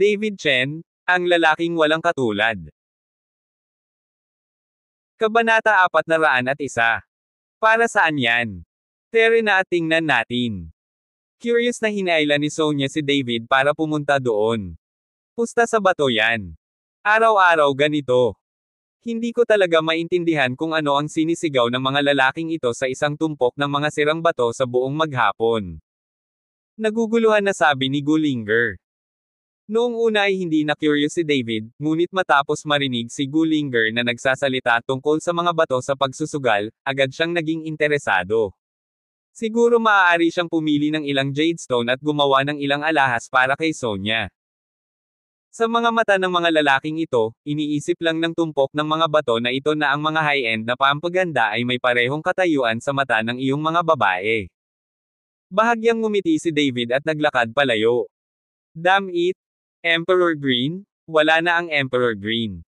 David Chen, ang lalaking walang katulad. Kabanata 401. Para saan yan? Tere na at tingnan natin. Curious na hinailan ni Sonia si David para pumunta doon. Pusta sa bato yan. Araw-araw ganito. Hindi ko talaga maintindihan kung ano ang sinisigaw ng mga lalaking ito sa isang tumpok ng mga sirang bato sa buong maghapon. Naguguluhan na sabi ni Gullinger. Noong una ay hindi na curious si David, ngunit matapos marinig si Gullinger na nagsasalita tungkol sa mga bato sa pagsusugal, agad siyang naging interesado. Siguro maaari siyang pumili ng ilang jadestone at gumawa ng ilang alahas para kay Sonia. Sa mga mata ng mga lalaking ito, iniisip lang ng tumpok ng mga bato na ito na ang mga high-end na pampaganda ay may parehong katayuan sa mata ng iyong mga babae. Bahagyang ngumiti si David at naglakad palayo. Damn it! Emperor Green? Wala na ang Emperor Green.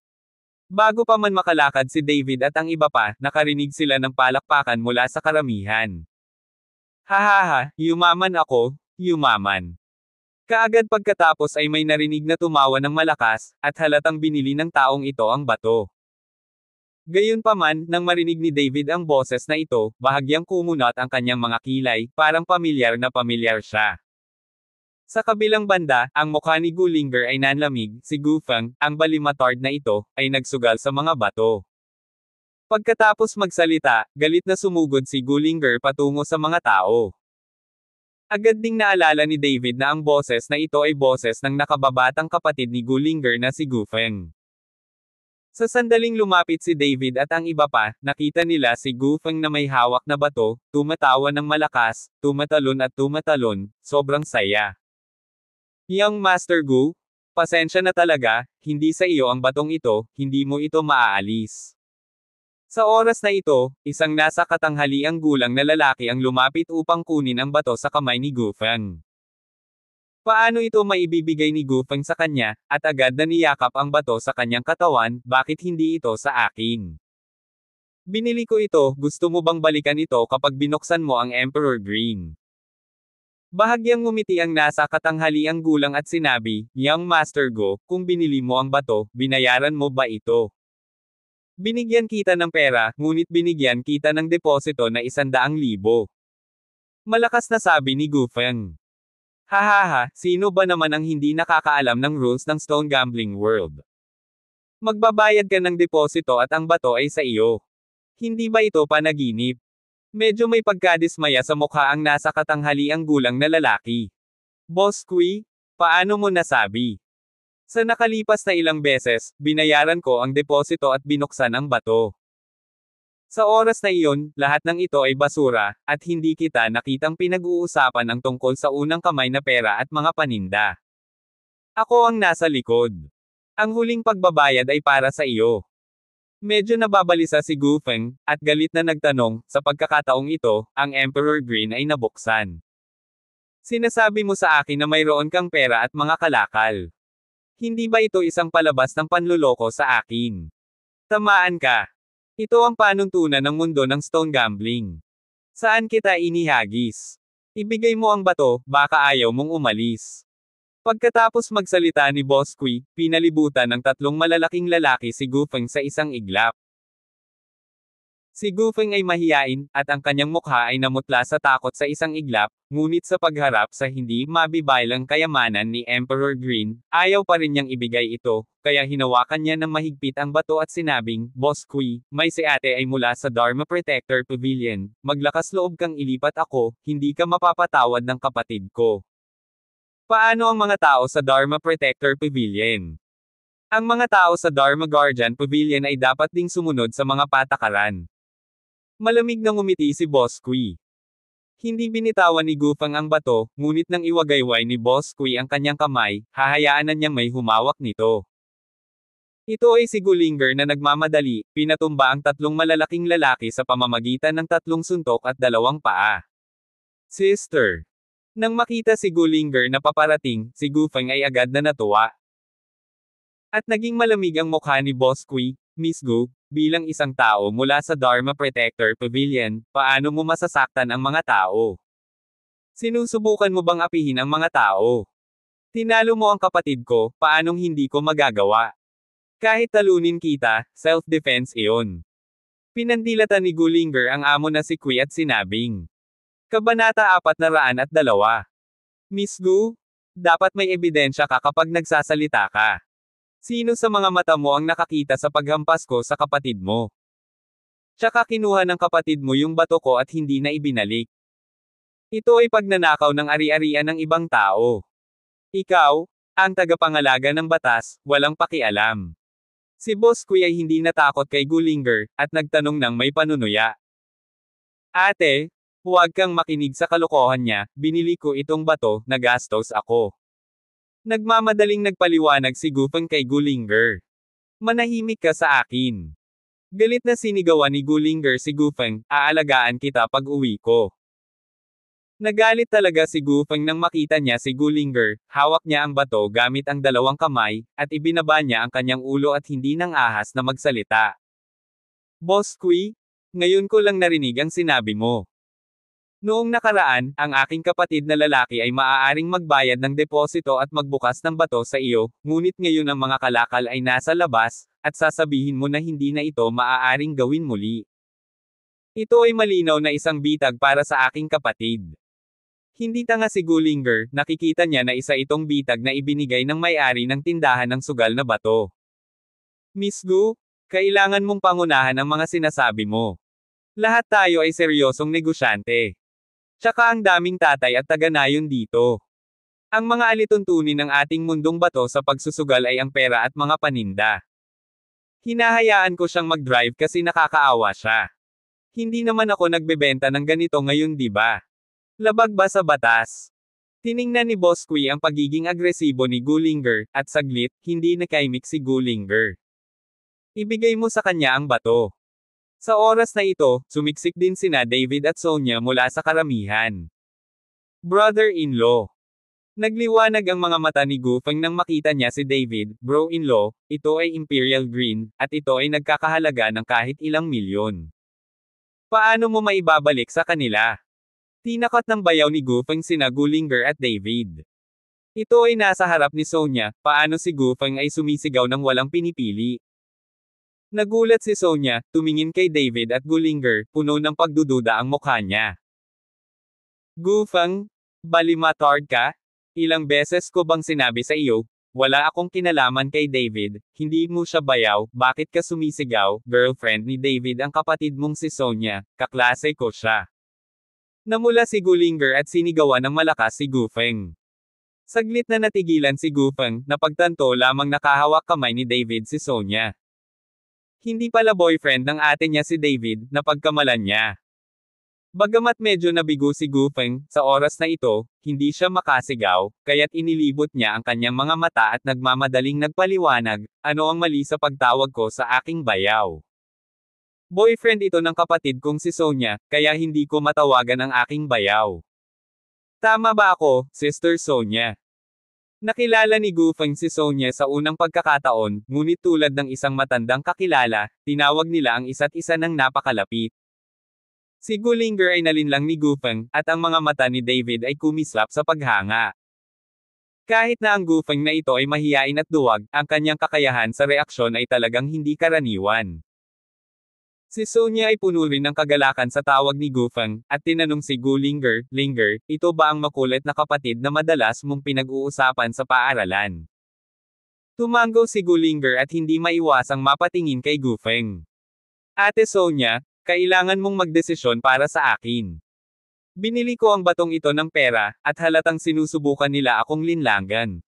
Bago pa man makalakad si David at ang iba pa, nakarinig sila ng palakpakan mula sa karamihan. Hahaha, yumaman ako, yumaman. Kaagad pagkatapos ay may narinig na tumawa ng malakas, at halatang binili ng taong ito ang bato. Gayunpaman, nang marinig ni David ang boses na ito, bahagyang kumunat ang kanyang mga kilay, parang pamilyar na pamilyar siya. Sa kabilang banda, ang mukha ni Gullinger ay nanlamig, si Gufeng, ang balimatard na ito, ay nagsugal sa mga bato. Pagkatapos magsalita, galit na sumugod si Gullinger patungo sa mga tao. Agad ding naalala ni David na ang boses na ito ay boses ng nakababatang kapatid ni Gullinger na si Gufeng. Sa sandaling lumapit si David at ang iba pa, nakita nila si Gufeng na may hawak na bato, tumatawa ng malakas, tumatalon at tumatalon, sobrang saya. Young Master Gu, pasensya na talaga, hindi sa iyo ang batong ito, hindi mo ito maaalis. Sa oras na ito, isang nasa katanghaliang gulang na lalaki ang lumapit upang kunin ang bato sa kamay ni Gufeng. Paano ito maibibigay ni Gufeng sa kanya, at agad na niyakap ang bato sa kanyang katawan, bakit hindi ito sa akin? Binili ko ito, gusto mo bang balikan ito kapag binuksan mo ang Emperor Green? Bahagyang ngumiti ang nasa katanghaliang gulang at sinabi, Young Master Go, kung binili mo ang bato, binayaran mo ba ito? Binigyan kita ng pera, ngunit binigyan kita ng deposito na 100,000. Malakas na sabi ni Gufeng. Hahaha, sino ba naman ang hindi nakakaalam ng rules ng Stone Gambling World? Magbabayad ka ng deposito at ang bato ay sa iyo. Hindi ba ito panaginip? Medyo may pagkadismaya sa mukha ang nasa katanghaliang gulang na lalaki. Boss Kui, paano mo nasabi? Sa nakalipas na ilang beses, binayaran ko ang deposito at binuksan ang bato. Sa oras na iyon, lahat ng ito ay basura, at hindi kita nakitang pinag-uusapan ang tungkol sa unang kamay na pera at mga paninda. Ako ang nasa likod. Ang huling pagbabayad ay para sa iyo. Medyo nababalisa si Gufeng, at galit na nagtanong, sa pagkakataong ito, ang Emperor Green ay nabuksan. Sinasabi mo sa akin na mayroon kang pera at mga kalakal. Hindi ba ito isang palabas ng panluloko sa akin? Tamaan ka. Ito ang panuntunan ng mundo ng stone gambling. Saan kita inihagis? Ibigay mo ang bato, baka ayaw mong umalis. Pagkatapos magsalita ni Boss Kui, pinalibutan ng tatlong malalaking lalaki si Gufeng sa isang iglap. Si Gufeng ay mahiyain, at ang kanyang mukha ay namutla sa takot sa isang iglap, ngunit sa pagharap sa hindi mabibaylang kayamanan ni Emperor Green, ayaw pa rin niyang ibigay ito, kaya hinawakan niya ng mahigpit ang bato at sinabing, Boss Kui, may si ate ay mula sa Dharma Protector Pavilion, maglakas loob kang ilipat ako, hindi ka mapapatawad ng kapatid ko. Paano ang mga tao sa Dharma Protector Pavilion? Ang mga tao sa Dharma Guardian Pavilion ay dapat ding sumunod sa mga patakaran. Malamig na ngumiti si Boss Kui. Hindi binitawan ni Gufeng ang bato, ngunit nang iwagayway ni Boss Kui ang kanyang kamay, hahayaan na niyang may humawak nito. Ito ay si Gullinger na nagmamadali, pinatumba ang tatlong malalaking lalaki sa pamamagitan ng tatlong suntok at 2 paa. Sister. Nang makita si Gullinger na paparating, si Gufeng ay agad na natuwa. At naging malamig ang mukha ni Boss Kui, Miss Gu, bilang isang tao mula sa Dharma Protector Pavilion, paano mo masasaktan ang mga tao? Sinusubukan mo bang apihin ang mga tao? Tinalo mo ang kapatid ko, paanong hindi ko magagawa? Kahit talunin kita, self-defense iyon. Pinandilatan ni Gullinger ang amo na si Kui at sinabing. Kabanata 402. Miss Gu, dapat may ebidensya ka kapag nagsasalita ka. Sino sa mga mata mo ang nakakita sa paghampas ko sa kapatid mo? Tsaka kinuha ng kapatid mo yung bato ko at hindi na ibinalik. Ito ay pagnanakaw ng ari-arian ng ibang tao. Ikaw, ang tagapangalaga ng batas, walang pakialam. Si Boss Kui ay hindi natakot kay Gullinger, at nagtanong ng may panunuya. Ate, huwag kang makinig sa kalokohan niya, binili ko itong bato, nagastos ako. Nagmamadaling nagpaliwanag si Gufeng kay Gullinger. Manahimik ka sa akin. Galit na sinigawan ni Gullinger si Gufeng, aalagaan kita pag uwi ko. Nagalit talaga si Gufeng nang makita niya si Gullinger, hawak niya ang bato gamit ang dalawang kamay, at ibinaba niya ang kanyang ulo at hindi nang ahas na magsalita. Boss Kui, ngayon ko lang narinig ang sinabi mo. Noong nakaraan, ang aking kapatid na lalaki ay maaaring magbayad ng deposito at magbukas ng bato sa iyo, ngunit ngayon ang mga kalakal ay nasa labas, at sasabihin mo na hindi na ito maaaring gawin muli. Ito ay malinaw na isang bitag para sa aking kapatid. Hindi tanga si Gullinger, nakikita niya na isa itong bitag na ibinigay ng may-ari ng tindahan ng sugal na bato. Miss Gu, kailangan mong pangunahan ang mga sinasabi mo. Lahat tayo ay seryosong negosyante. Tsaka ang daming tatay at taga-nayon dito. Ang mga alituntunin ng ating mundong bato sa pagsusugal ay ang pera at mga paninda. Hinahayaan ko siyang mag-drive kasi nakakaawa siya. Hindi naman ako nagbebenta ng ganito ngayon, di ba? Labag ba sa batas? Tiningnan ni Boss Kui ang pagiging agresibo ni Gullinger, at saglit, hindi nakaimik si Gullinger. Ibigay mo sa kanya ang bato. Sa oras na ito, sumiksik din sina David at Sonia mula sa karamihan. Brother-in-law. Nagliwanag ang mga mata ni Gufeng nang makita niya si David, bro-in-law, ito ay Imperial Green, at ito ay nagkakahalaga ng kahit ilang milyon. Paano mo maibabalik sa kanila? Tinakot ng bayaw ni Gufeng sina Gullinger at David. Ito ay nasa harap ni Sonia, paano si Gufeng ay sumisigaw ng walang pinipili. Nagulat si Sonia, tumingin kay David at Gullinger, puno ng pagdududa ang mukha niya. Gufeng, balimatard ka? Ilang beses ko bang sinabi sa iyo, wala akong kinalaman kay David, hindi mo siya bayaw, bakit ka sumisigaw? Girlfriend ni David ang kapatid mong si Sonia, kaklase ko siya. Namula si Gullinger at sinigawan ng malakas si Gufeng. Saglit na natigilan si Gufeng, napagtanto lamang nakahawak kamay ni David si Sonia. Hindi pala boyfriend ng ate niya si David, napagkamalan niya. Bagamat medyo nabigo si Gufeng, sa oras na ito, hindi siya makasigaw, kaya't inilibot niya ang kanyang mga mata at nagmamadaling nagpaliwanag, ano ang mali sa pagtawag ko sa aking bayaw. Boyfriend ito ng kapatid kong si Sonia, kaya hindi ko matawagan ang aking bayaw. Tama ba ako, Sister Sonia? Nakilala ni Gufeng si Sonia sa unang pagkakataon, ngunit tulad ng isang matandang kakilala, tinawag nila ang isa't isa ng napakalapit. Si Gullinger ay nalinlang ni Gufeng, at ang mga mata ni David ay kumislap sa paghanga. Kahit na ang Gufeng na ito ay mahiyain at duwag, ang kanyang kakayahan sa reaksyon ay talagang hindi karaniwan. Si Sonia ay puno rin ng kagalakan sa tawag ni Gufeng, at tinanong si Gullinger, Linger, ito ba ang makulit na kapatid na madalas mong pinag-uusapan sa paaralan? Tumango si Gullinger at hindi maiwasang mapatingin kay Gufeng. Ate Sonia, kailangan mong magdesisyon para sa akin. Binili ko ang batong ito ng pera, at halatang sinusubukan nila akong linlangan.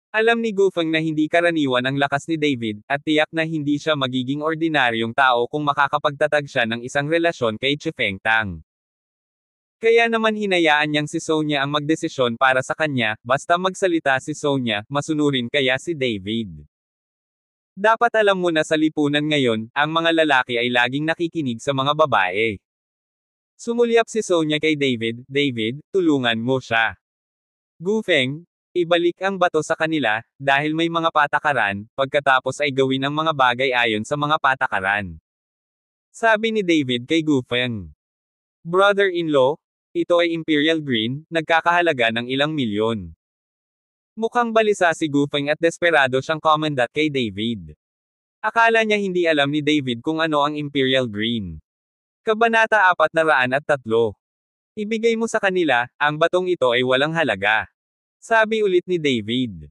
Alam ni Gufeng na hindi karaniwan ang lakas ni David, at tiyak na hindi siya magiging ordinaryong tao kung makakapagtatag siya ng isang relasyon kay Chifeng Tang. Kaya naman hinayaan niyang si Sonia ang magdesisyon para sa kanya, basta magsalita si Sonia, masunurin kaya si David. Dapat alam mo na sa lipunan ngayon, ang mga lalaki ay laging nakikinig sa mga babae. Sumulyap si Sonia kay David, David, tulungan mo siya. Gufeng, ibalik ang bato sa kanila, dahil may mga patakaran, pagkatapos ay gawin ang mga bagay ayon sa mga patakaran. Sabi ni David kay Gufeng. Brother-in-law, ito ay Imperial Green, nagkakahalaga ng ilang milyon. Mukhang balisa si Gufeng at desperado siyang komandat kay David. Akala niya hindi alam ni David kung ano ang Imperial Green. Kabanata 403. Ibigay mo sa kanila, ang batong ito ay walang halaga. Sabi ulit ni David.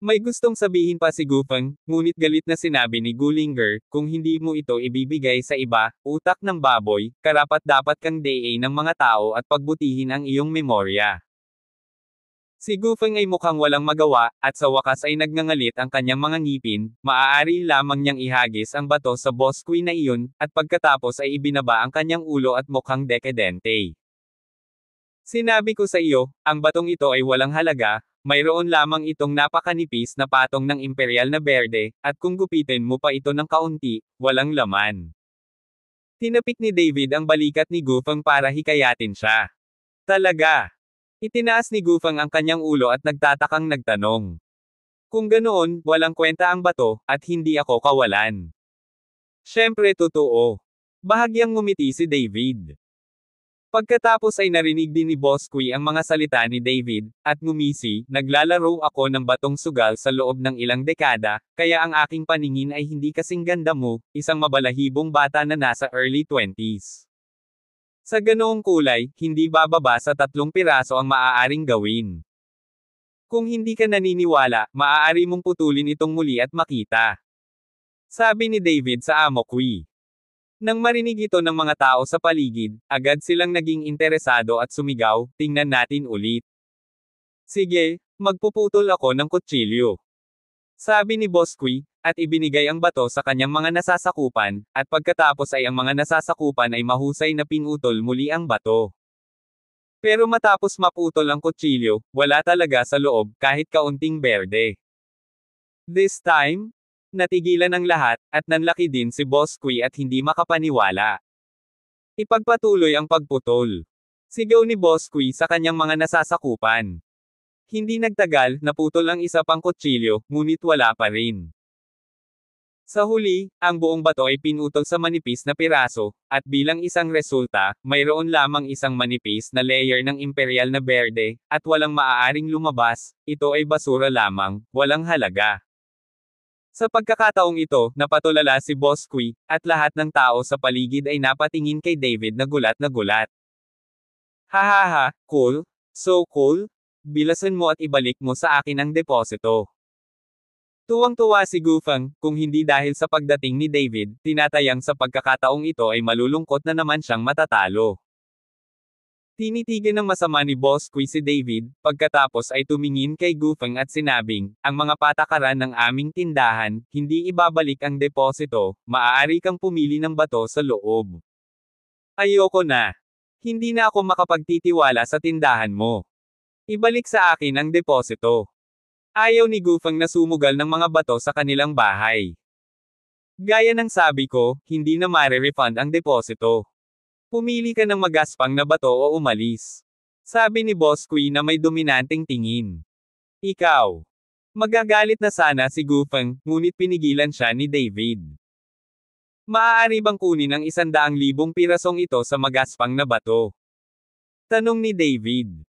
May gustong sabihin pa si Gufeng, ngunit galit na sinabi ni Gullinger, kung hindi mo ito ibibigay sa iba, utak ng baboy, karapat-dapat kang DA ng mga tao at pagbutihin ang iyong memorya. Si Gufeng ay mukhang walang magawa, at sa wakas ay nagngangalit ang kanyang mga ngipin, maaari lamang niyang ihagis ang bato sa bosque na iyon, at pagkatapos ay ibinaba ang kanyang ulo at mukhang dekadente. Sinabi ko sa iyo, ang batong ito ay walang halaga, mayroon lamang itong napakanipis na patong ng imperial na berde, at kung gupitin mo pa ito ng kaunti, walang laman. Tinapik ni David ang balikat ni Gufeng para hikayatin siya. Talaga? Itinaas ni Gufeng ang kanyang ulo at nagtatakang nagtanong. Kung ganoon, walang kwenta ang bato, at hindi ako kawalan. Siyempre totoo. Bahagyang ngumiti si David. Pagkatapos ay narinig din ni Bosque ang mga salita ni David, at ngumisi, naglalaro ako ng batong sugal sa loob ng ilang dekada, kaya ang aking paningin ay hindi kasing ganda mo, isang mabalahibong bata na nasa early 20s. Sa ganoong kulay, hindi bababa sa 3 piraso ang maaaring gawin. Kung hindi ka naniniwala, maaari mong putulin itong muli at makita. Sabi ni David sa Amokwi. Nang marinig ito ng mga tao sa paligid, agad silang naging interesado at sumigaw, tingnan natin ulit. Sige, magpuputol ako ng kutsilyo. Sabi ni Bosque, at ibinigay ang bato sa kanyang mga nasasakupan, at pagkatapos ay ang mga nasasakupan ay mahusay na pinutol muli ang bato. Pero matapos maputol ang kutsilyo, wala talaga sa loob, kahit kaunting berde. This time, natigilan ang lahat, at nanlaki din si Bosque at hindi makapaniwala. Ipagpatuloy ang pagputol. Sigaw ni Bosque sa kanyang mga nasasakupan. Hindi nagtagal, naputol ang isa pang kutsilyo, ngunit wala pa rin. Sa huli, ang buong bato ay pinutol sa manipis na piraso, at bilang isang resulta, mayroon lamang isang manipis na layer ng imperial na berde, at walang maaaring lumabas, ito ay basura lamang, walang halaga. Sa pagkakataong ito, napatulala si Bosque, at lahat ng tao sa paligid ay napatingin kay David na gulat na gulat. Hahaha, cool, so cool, bilasan mo at ibalik mo sa akin ang deposito. Tuwang-tuwa si Gufeng, kung hindi dahil sa pagdating ni David, tinatayang sa pagkakataong ito ay malulungkot na naman siyang matatalo. Tinitigan ng masama ni Bosque si David, pagkatapos ay tumingin kay Gufeng at sinabing, ang mga patakaran ng aming tindahan, hindi ibabalik ang deposito, maaari kang pumili ng bato sa loob. Ayoko na. Hindi na ako makapagtitiwala sa tindahan mo. Ibalik sa akin ang deposito. Ayaw ni Gufeng na sumugal ng mga bato sa kanilang bahay. Gaya ng sabi ko, hindi na mare-refund ang deposito. Pumili ka ng magaspang na bato o umalis. Sabi ni Bosque na may dominanteng tingin. Ikaw. Magagalit na sana si Gufeng, ngunit pinigilan siya ni David. Maaari bang kunin ang 100,000 pirasong ito sa magaspang na bato? Tanong ni David.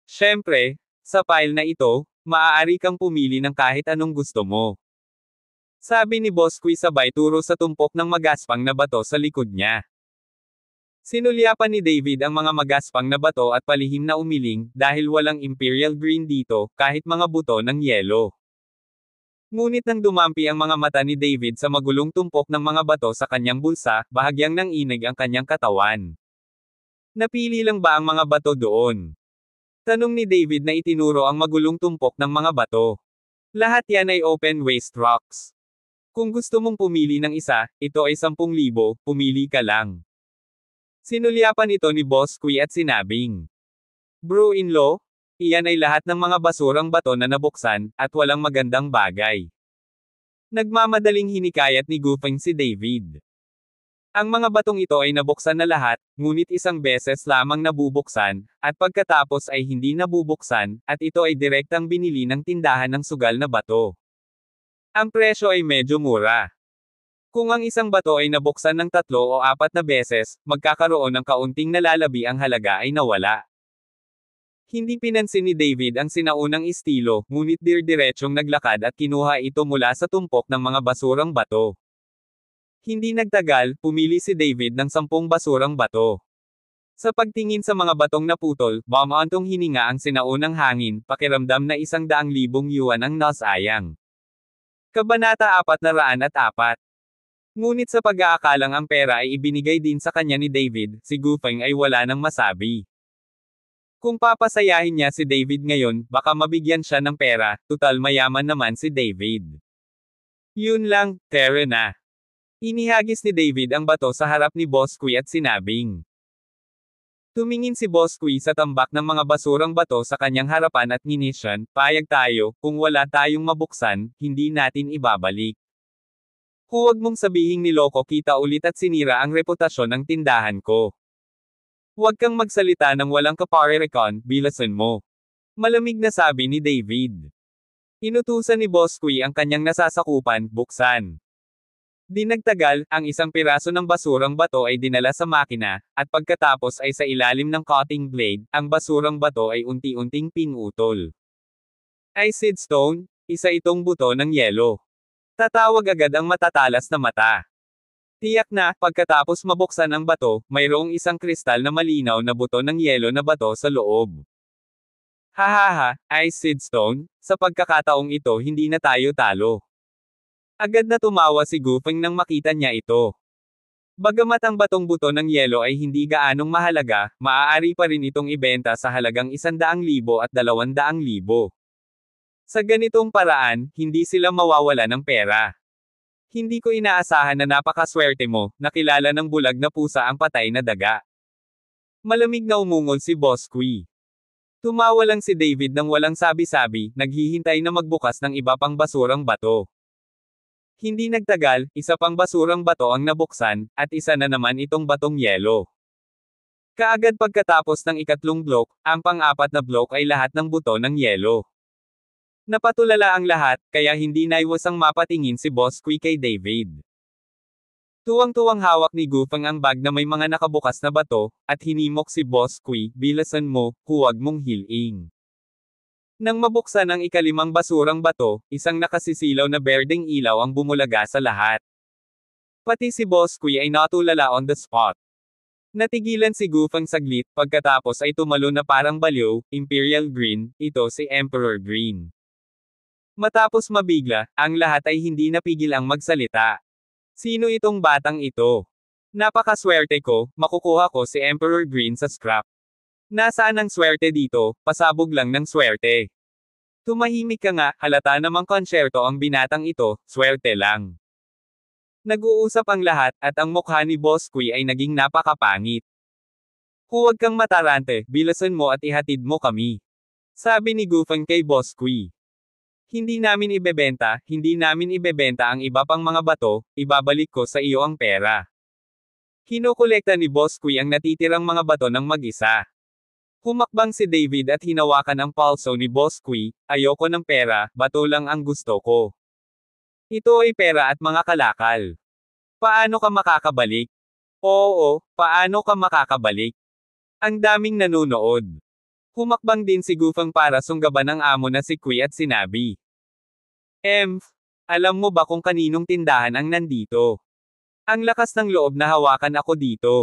Siyempre, sa pile na ito, maaari kang pumili ng kahit anong gusto mo. Sabi ni Bosque sabay turo sa tumpok ng magaspang na bato sa likod niya. Sinulyapan ni David ang mga magaspang na bato at palihim na umiling, dahil walang Imperial Green dito, kahit mga buto ng yelo. Ngunit nang dumampi ang mga mata ni David sa magulong tumpok ng mga bato sa kanyang bulsa, bahagyang nanginig ang kanyang katawan. Napili lang ba ang mga bato doon? Tanong ni David na itinuro ang magulong tumpok ng mga bato. Lahat yan ay open waste rocks. Kung gusto mong pumili ng isa, ito ay 10,000, pumili ka lang. Sinulyapan ito ni Bosque at sinabing, Bro-in-law, iyan ay lahat ng mga basurang bato na nabuksan, at walang magandang bagay. Nagmamadaling hinikayat ni Gufeng si David. Ang mga batong ito ay nabuksan na lahat, ngunit isang beses lamang nabubuksan, at pagkatapos ay hindi nabubuksan, at ito ay direktang binili ng tindahan ng sugal na bato. Ang presyo ay medyo mura. Kung ang isang bato ay nabuksan ng 3 o 4 na beses, magkakaroon ng kaunting nalalabi ang halaga ay nawala. Hindi pinansin ni David ang sinaunang estilo, ngunit dirdiretsong naglakad at kinuha ito mula sa tumpok ng mga basurang bato. Hindi nagtagal, pumili si David ng 10 basurang bato. Sa pagtingin sa mga batong naputol, bumantong hininga ang sinaunang hangin, pakiramdam na 100,000 yuan ang nasayang. Kabanata 404. Ngunit sa pag-aakalang ang pera ay ibinigay din sa kanya ni David, si Gu Feng ay wala nang masabi. Kung papasayahin niya si David ngayon, baka mabigyan siya ng pera, tutal mayaman naman si David. Yun lang, tara na. Inihagis ni David ang bato sa harap ni Boss Kui at sinabing. Tumingin si Boss Kui sa tambak ng mga basurang bato sa kanyang harapan at nginisyan, payag tayo, kung wala tayong mabuksan, hindi natin ibabalik. Huwag mong sabihing niloko kita ulit at sinira ang reputasyon ng tindahan ko. Huwag kang magsalita ng walang kaparerekon, bilasan mo. Malamig na sabi ni David. Inutusan ni Boss Kui ang kanyang nasasakupan, buksan. Di nagtagal, ang isang piraso ng basurang bato ay dinala sa makina, at pagkatapos ay sa ilalim ng cutting blade, ang basurang bato ay unti-unting pinutol. Acid stone, isa itong buto ng yelo. Tatawag agad ang matatalas na mata. Tiyak na, pagkatapos mabuksan ang bato, mayroong isang kristal na malinaw na buto ng yelo na bato sa loob. Hahaha, acid stone, sa pagkakataong ito hindi na tayo talo. Agad na tumawa si Gu Feng nang makita niya ito. Bagamat ang batong buto ng yelo ay hindi gaanong mahalaga, maaari pa rin itong ibenta sa halagang 100,000 at 200,000. Sa ganitong paraan, hindi sila mawawala ng pera. Hindi ko inaasahan na napakaswerte mo, nakilala ng bulag na pusa ang patay na daga. Malamig na umungol si Boss Kui. Tumawa lang si David nang walang sabi-sabi, naghihintay na magbukas ng iba pang basurang bato. Hindi nagtagal, isa pang basurang bato ang nabuksan, at isa na naman itong batong yelo. Kaagad pagkatapos ng ikatlong blok, ang pang-apat na blok ay lahat ng buto ng yelo. Napatulala ang lahat, kaya hindi naiwasang mapatingin si Boss Kui kay David. Tuwang-tuwang hawak ni Gu Feng ang bag na may mga nakabukas na bato, at hinimok si Boss Kui, bilasan mo, huwag mong hiling. Nang mabuksan ang ikalimang basurang bato, isang nakasisilaw na berdeng ilaw ang bumulaga sa lahat. Pati si Boss Kui ay natulala on the spot. Natigilan si Gu Feng saglit, pagkatapos ay tumalo na parang baliw, Imperial Green, ito si Emperor Green. Matapos mabigla, ang lahat ay hindi napigil ang magsalita. Sino itong batang ito? Napakaswerte ko, makukuha ko si Emperor Green sa scrap. Nasaan ang swerte dito, pasabog lang ng swerte. Tumahimik ka nga, halata namang konsyerto ang binatang ito, swerte lang. Nag-uusap ang lahat, at ang mukha ni Boss Kui ay naging napakapangit. Huwag kang matarante, bilasan mo at ihatid mo kami. Sabi ni Gu Feng kay Boss Kui. Hindi namin ibebenta ang iba pang mga bato, ibabalik ko sa iyo ang pera. Kinokolekta ni Boss Kui ang natitirang mga bato ng mag-isa. Humakbang si David at hinawakan ang palso ni Boss Kui, ayoko ng pera, bato lang ang gusto ko. Ito ay pera at mga kalakal. Paano ka makakabalik? Oo, paano ka makakabalik? Ang daming nanonood. Humakbang din si Gu Feng para sunggaban ang amo na si Kui at sinabi. Alam mo ba kung kaninong tindahan ang nandito? Ang lakas ng loob na hawakan ako dito.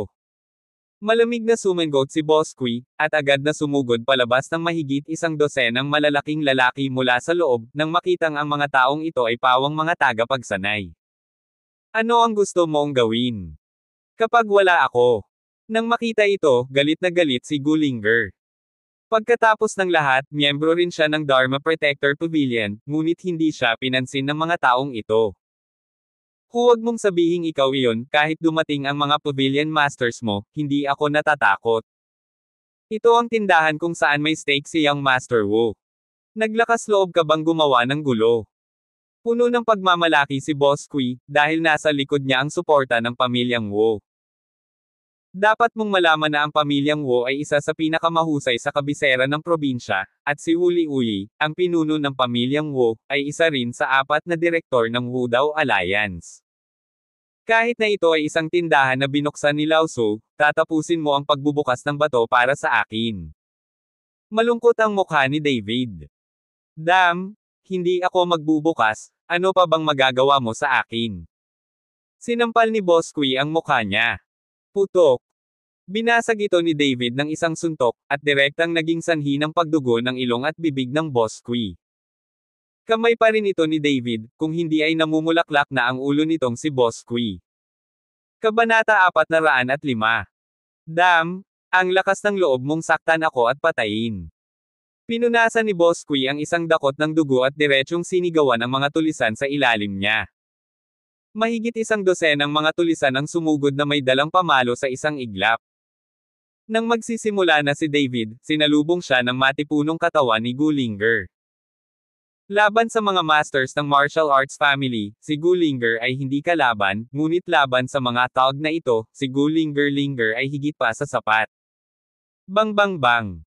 Malamig na sumangot si Boss Kui, at agad na sumugod palabas ng mahigit 100 malalaking lalaki mula sa loob, nang makitang ang mga taong ito ay pawang mga tagapagsanay. Ano ang gusto mong gawin? Kapag wala ako. Nang makita ito, galit na galit si Gulinger. Pagkatapos ng lahat, miyembro rin siya ng Dharma Protector Pavilion, ngunit hindi siya pinansin ng mga taong ito. Huwag mong sabihing ikaw iyon, kahit dumating ang mga pavilion masters mo, hindi ako natatakot. Ito ang tindahan kung saan may stake si Young Master Wu. Naglakas loob ka bang gumawa ng gulo? Puno ng pagmamalaki si Boss Kui, dahil nasa likod niya ang suporta ng pamilyang Wu. Dapat mong malaman na ang pamilyang Wu ay isa sa pinakamahusay sa kabisera ng probinsya, at si Wu Liuyi, ang pinuno ng pamilyang Wu, ay isa rin sa 4 na direktor ng Wu Dao Alliance. Kahit na ito ay isang tindahan na binuksan ni Lao Su, tatapusin mo ang pagbubukas ng bato para sa akin. Malungkot ang mukha ni David. Damn, hindi ako magbubukas, ano pa bang magagawa mo sa akin? Sinampal ni Boss Kui ang mukha niya. Putok. Binasag ito ni David ng isang suntok, at direktang naging sanhi ng pagdugo ng ilong at bibig ng Boss Kui. Kamay pa rin ito ni David, kung hindi ay namumulaklak na ang ulo nitong si Boss Kui. Kabanata 405. Damn, ang lakas ng loob mong saktan ako at patayin. Pinunasan ni Boss Kui ang isang dakot ng dugo at diretsyong sinigawan ang mga tulisan sa ilalim niya. Mahigit 100 mga tulisan ang sumugod na may dalang pamalo sa isang iglap. Nang magsisimula na si David, sinalubong siya ng matipunong katawan ni Gulinger. Laban sa mga masters ng martial arts family, si Gulinger ay hindi kalaban, ngunit laban sa mga tog na ito, si Gulinger ay higit pa sa sapat. Bang bang bang.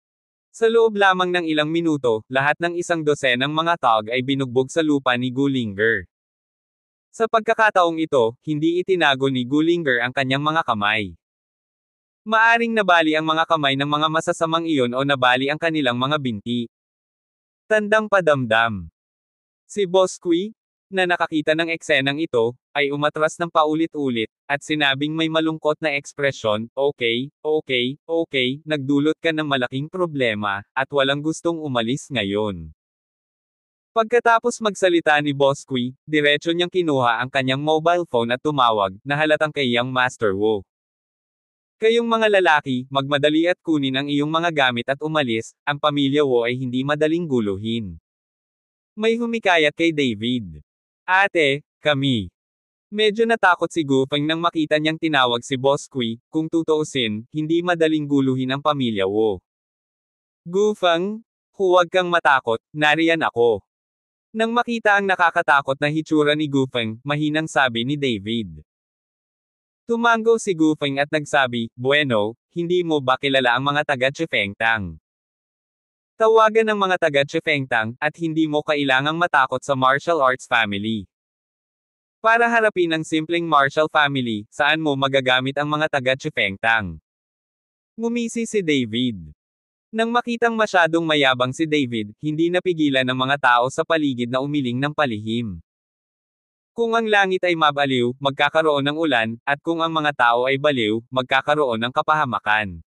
Sa loob lamang ng ilang minuto, lahat ng 100 mga tog ay binugbog sa lupa ni Gulinger. Sa pagkakataong ito, hindi itinago ni Gulinger ang kanyang mga kamay. Maaring nabali ang mga kamay ng mga masasamang iyon o nabali ang kanilang mga binti. Tandang padamdam. Si Boss Kui, na nakakita ng eksenang ito, ay umatras ng paulit-ulit, at sinabing may malungkot na ekspresyon, okay, nagdulot ka ng malaking problema, at walang gustong umalis ngayon. Pagkatapos magsalita ni Boss Kui, diretso niyang kinuha ang kanyang mobile phone at tumawag, na halatang kay Yang Master Wu. Kayong mga lalaki, magmadali at kunin ang iyong mga gamit at umalis, ang pamilya Wu ay hindi madaling guluhin. May humikayat kay David. Ate, kami. Medyo natakot si Gufeng nang makita niyang tinawag si Boss Kui, kung tutuusin, hindi madaling guluhin ang pamilya Wu. Gufeng, huwag kang matakot, nariyan ako. Nang makita ang nakakatakot na hitsura ni Gufeng, mahinang sabi ni David. Tumango si Gufeng at nagsabi, bueno, hindi mo ba kilala ang mga taga-Chifengtang? Tawagan ng mga taga-Chifengtang, at hindi mo kailangang matakot sa martial arts family. Para harapin ang simpleng martial family, saan mo magagamit ang mga taga-Chifengtang? Ngumisi si David. Nang makitang masyadong mayabang si David, hindi napigilan ng mga tao sa paligid na umiling ng palihim. Kung ang langit ay mabaliw, magkakaroon ng ulan, at kung ang mga tao ay baliw, magkakaroon ng kapahamakan.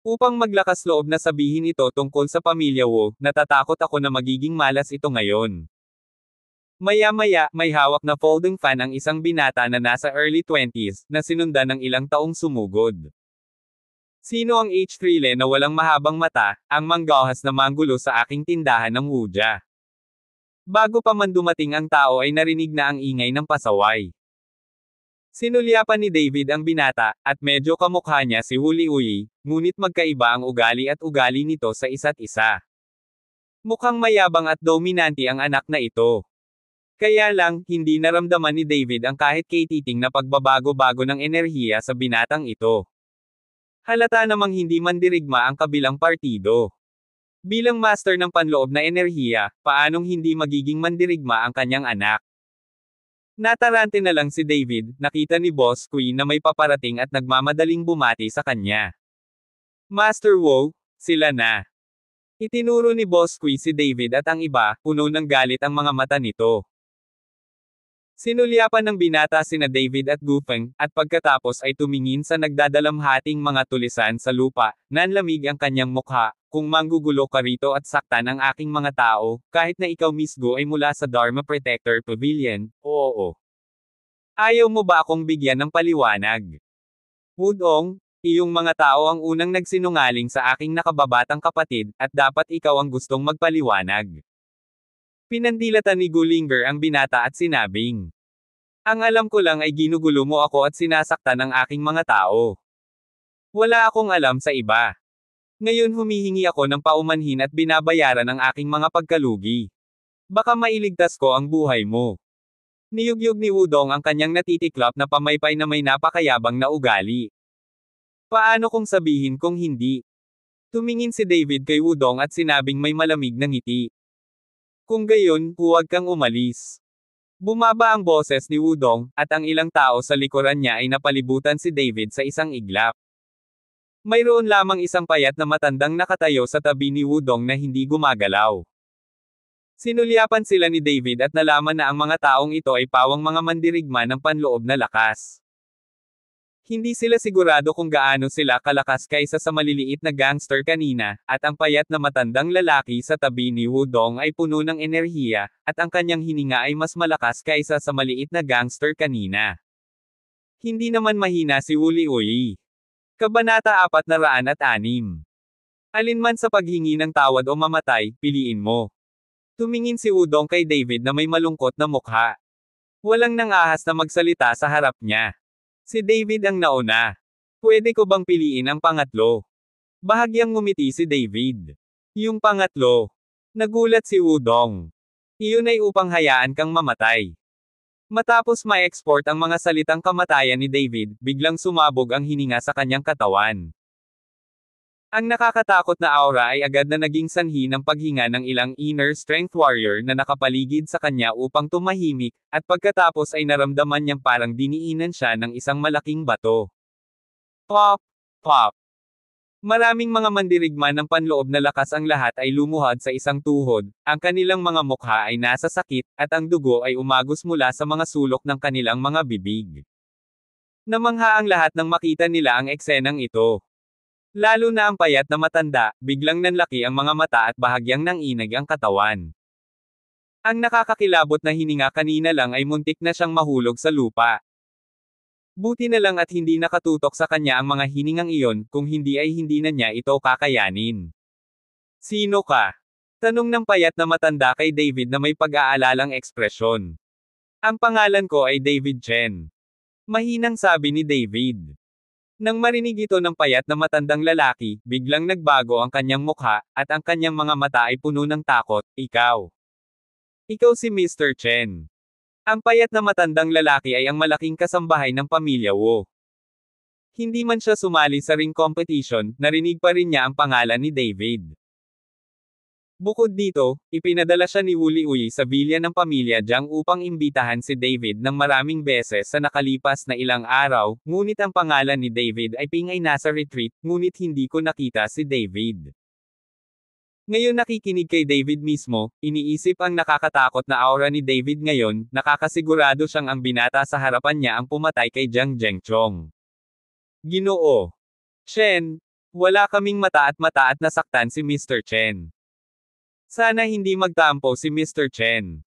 Upang maglakas loob na sabihin ito tungkol sa pamilya Wu, natatakot ako na magiging malas ito ngayon. Maya-maya, may hawak na folding fan ang isang binata na nasa early 20s, na sinundan ng ilang taong sumugod. Sino ang H3 na walang mahabang mata, ang manggahas na manggulo sa aking tindahan ng wuja? Bago pa man dumating ang tao ay narinig na ang ingay ng pasaway. Sinulyapan ni David ang binata, at medyo kamukha niya si Huli Uyi, ngunit magkaiba ang ugali at ugali nito sa isa't isa. Mukhang mayabang at dominante ang anak na ito. Kaya lang, hindi naramdaman ni David ang kahit katiting na pagbabago-bago ng enerhiya sa binatang ito. Halata namang hindi mandirigma ang kabilang partido. Bilang master ng panloob na enerhiya, paanong hindi magiging mandirigma ang kanyang anak? Natarante na lang si David, nakita ni Boss Kui na may paparating at nagmamadaling bumati sa kanya. Master Wu, sila na. Itinuro ni Boss Kui si David at ang iba, puno ng galit ang mga mata nito. Sinulyapan ng binata sina David at Gufeng, at pagkatapos ay tumingin sa nagdadalamhating mga tulisan sa lupa, nanlamig ang kanyang mukha, kung manggugulo ka rito at saktan ang aking mga tao, kahit na ikaw misgo ay mula sa Dharma Protector Pavilion, oo. Ayaw mo ba akong bigyan ng paliwanag? Wudong, iyong mga tao ang unang nagsinungaling sa aking nakababatang kapatid, at dapat ikaw ang gustong magpaliwanag. Pinandilatan ni Gulinger ang binata at sinabing, ang alam ko lang ay ginugulo mo ako at sinasaktan ang aking mga tao. Wala akong alam sa iba. Ngayon humihingi ako ng paumanhin at binabayaran ang aking mga pagkalugi. Baka mailigtas ko ang buhay mo. Niyugyug ni Wudong ang kanyang natitiklop na pamaypay na may napakayabang na ugali. Paano kung sabihin kung hindi? Tumingin si David kay Wudong at sinabing may malamig na ngiti. Kung gayon, huwag kang umalis. Bumaba ang boses ni Wudong, at ang ilang tao sa likuran niya ay napalibutan si David sa isang iglap. Mayroon lamang isang payat na matandang nakatayo sa tabi ni Wudong na hindi gumagalaw. Sinulyapan sila ni David at nalaman na ang mga taong ito ay pawang mga mandirigma ng panloob na lakas. Hindi sila sigurado kung gaano sila kalakas kaysa sa maliliit na gangster kanina, at ang payat na matandang lalaki sa tabi ni Wudong ay puno ng enerhiya, at ang kanyang hininga ay mas malakas kaysa sa maliit na gangster kanina. Hindi naman mahina si Wuli Uyi. Kabanata 406. Alinman sa paghingi ng tawad o mamatay, piliin mo. Tumingin si Wudong kay David na may malungkot na mukha. Walang nangahas na magsalita sa harap niya. Si David ang nauna. Pwede ko bang piliin ang pangatlo? Bahagyang ngumiti si David. Yung pangatlo. Nagulat si Wudong. Iyon ay upang hayaan kang mamatay. Matapos ma-export ang mga salitang kamatayan ni David, biglang sumabog ang hininga sa kanyang katawan. Ang nakakatakot na aura ay agad na naging sanhi ng paghinga ng ilang inner strength warrior na nakapaligid sa kanya upang tumahimik, at pagkatapos ay naramdaman niyang parang diniinan siya ng isang malaking bato. Pop! Pop! Maraming mga mandirigma ng panloob na lakas ang lahat ay lumuhad sa isang tuhod, ang kanilang mga mukha ay nasa sakit, at ang dugo ay umagos mula sa mga sulok ng kanilang mga bibig. Namangha ang lahat nang makita nila ang eksenang ito. Lalo na ang payat na matanda, biglang nanlaki ang mga mata at bahagyang nanginig ang katawan. Ang nakakakilabot na hininga kanina lang ay muntik na siyang mahulog sa lupa. Buti na lang at hindi nakatutok sa kanya ang mga hiningang iyon, kung hindi ay hindi na niya ito kakayanin. Sino ka? Tanong ng payat na matanda kay David na may pag-aalalang ekspresyon. Ang pangalan ko ay David Chen. Mahinang sabi ni David. Nang marinig ito ng payat na matandang lalaki, biglang nagbago ang kanyang mukha, at ang kanyang mga mata ay puno ng takot. Ikaw. Ikaw si Mr. Chen. Ang payat na matandang lalaki ay ang malaking kasambahay ng pamilya Wu. Hindi man siya sumali sa ring competition, narinig pa rin niya ang pangalan ni David. Bukod dito, ipinadala siya ni Wuli Uyi sa villa ng pamilya Jiang upang imbitahan si David ng maraming beses sa nakalipas na ilang araw, ngunit ang pangalan ni David ay pingay nasa retreat, ngunit hindi ko nakita si David. Ngayon nakikinig kay David mismo, iniisip ang nakakatakot na aura ni David ngayon, nakakasigurado siyang ang binata sa harapan niya ang pumatay kay Jiang Zhengchong. Ginoo. Chen, wala kaming mata at nasaktan si Mr. Chen. Sana hindi magtampo si Mr. Chen.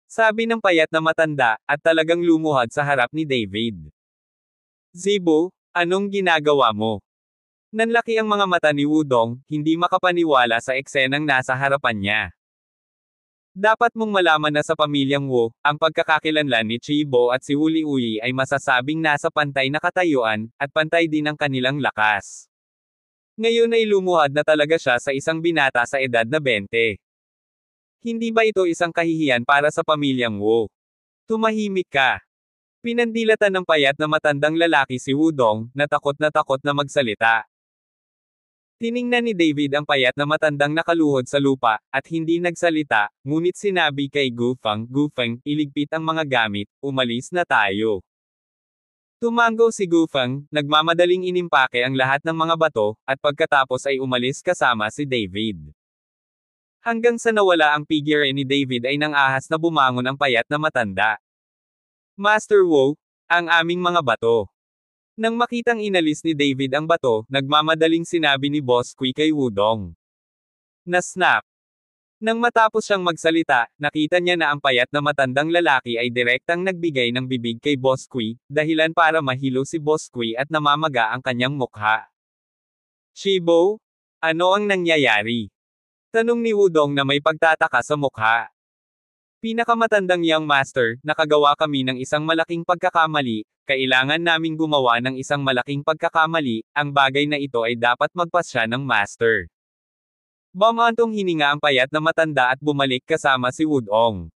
Sabi ng payat na matanda, at talagang lumuhad sa harap ni David. Zibo, anong ginagawa mo? Nanlaki ang mga mata ni Wudong, hindi makapaniwala sa eksenang nasa harapan niya. Dapat mong malaman na sa pamilyang Wu, ang pagkakakilanlan ni Chibo at si Wuli Uyi ay masasabing nasa pantay na katayuan, at pantay din ang kanilang lakas. Ngayon ay lumuhad na talaga siya sa isang binata sa edad na 20. Hindi ba ito isang kahihiyan para sa pamilyang Wu? Tumahimik ka. Pinandilatan ng payat na matandang lalaki si Wudong, na takot na magsalita. Tiningnan ni David ang payat na matandang nakaluhod sa lupa, at hindi nagsalita, ngunit sinabi kay Gufeng, iligpit ang mga gamit, umalis na tayo. Tumango si Gufeng, nagmamadaling inimpake ang lahat ng mga bato, at pagkatapos ay umalis kasama si David. Hanggang sa nawala ang figure ni David ay nang ahas na bumangon ang payat na matanda. Master Wu, ang aming mga bato. Nang makitang inalis ni David ang bato, nagmamadaling sinabi ni Boss Kui kay Wudong. Na-snap. Nang matapos siyang magsalita, nakita niya na ang payat na matandang lalaki ay direktang nagbigay ng bibig kay Boss Kui, dahilan para mahilo si Boss Kui at namamaga ang kanyang mukha. Shibo? Ano ang nangyayari? Tanong ni Wudong na may pagtataka sa mukha. Pinakamatandang Young Master, nakagawa kami ng isang malaking pagkakamali, kailangan naming gumawa ng isang malaking pagkakamali, ang bagay na ito ay dapat magpasya ng Master. Bumantong hininga ang payat na matanda at bumalik kasama si Wudong.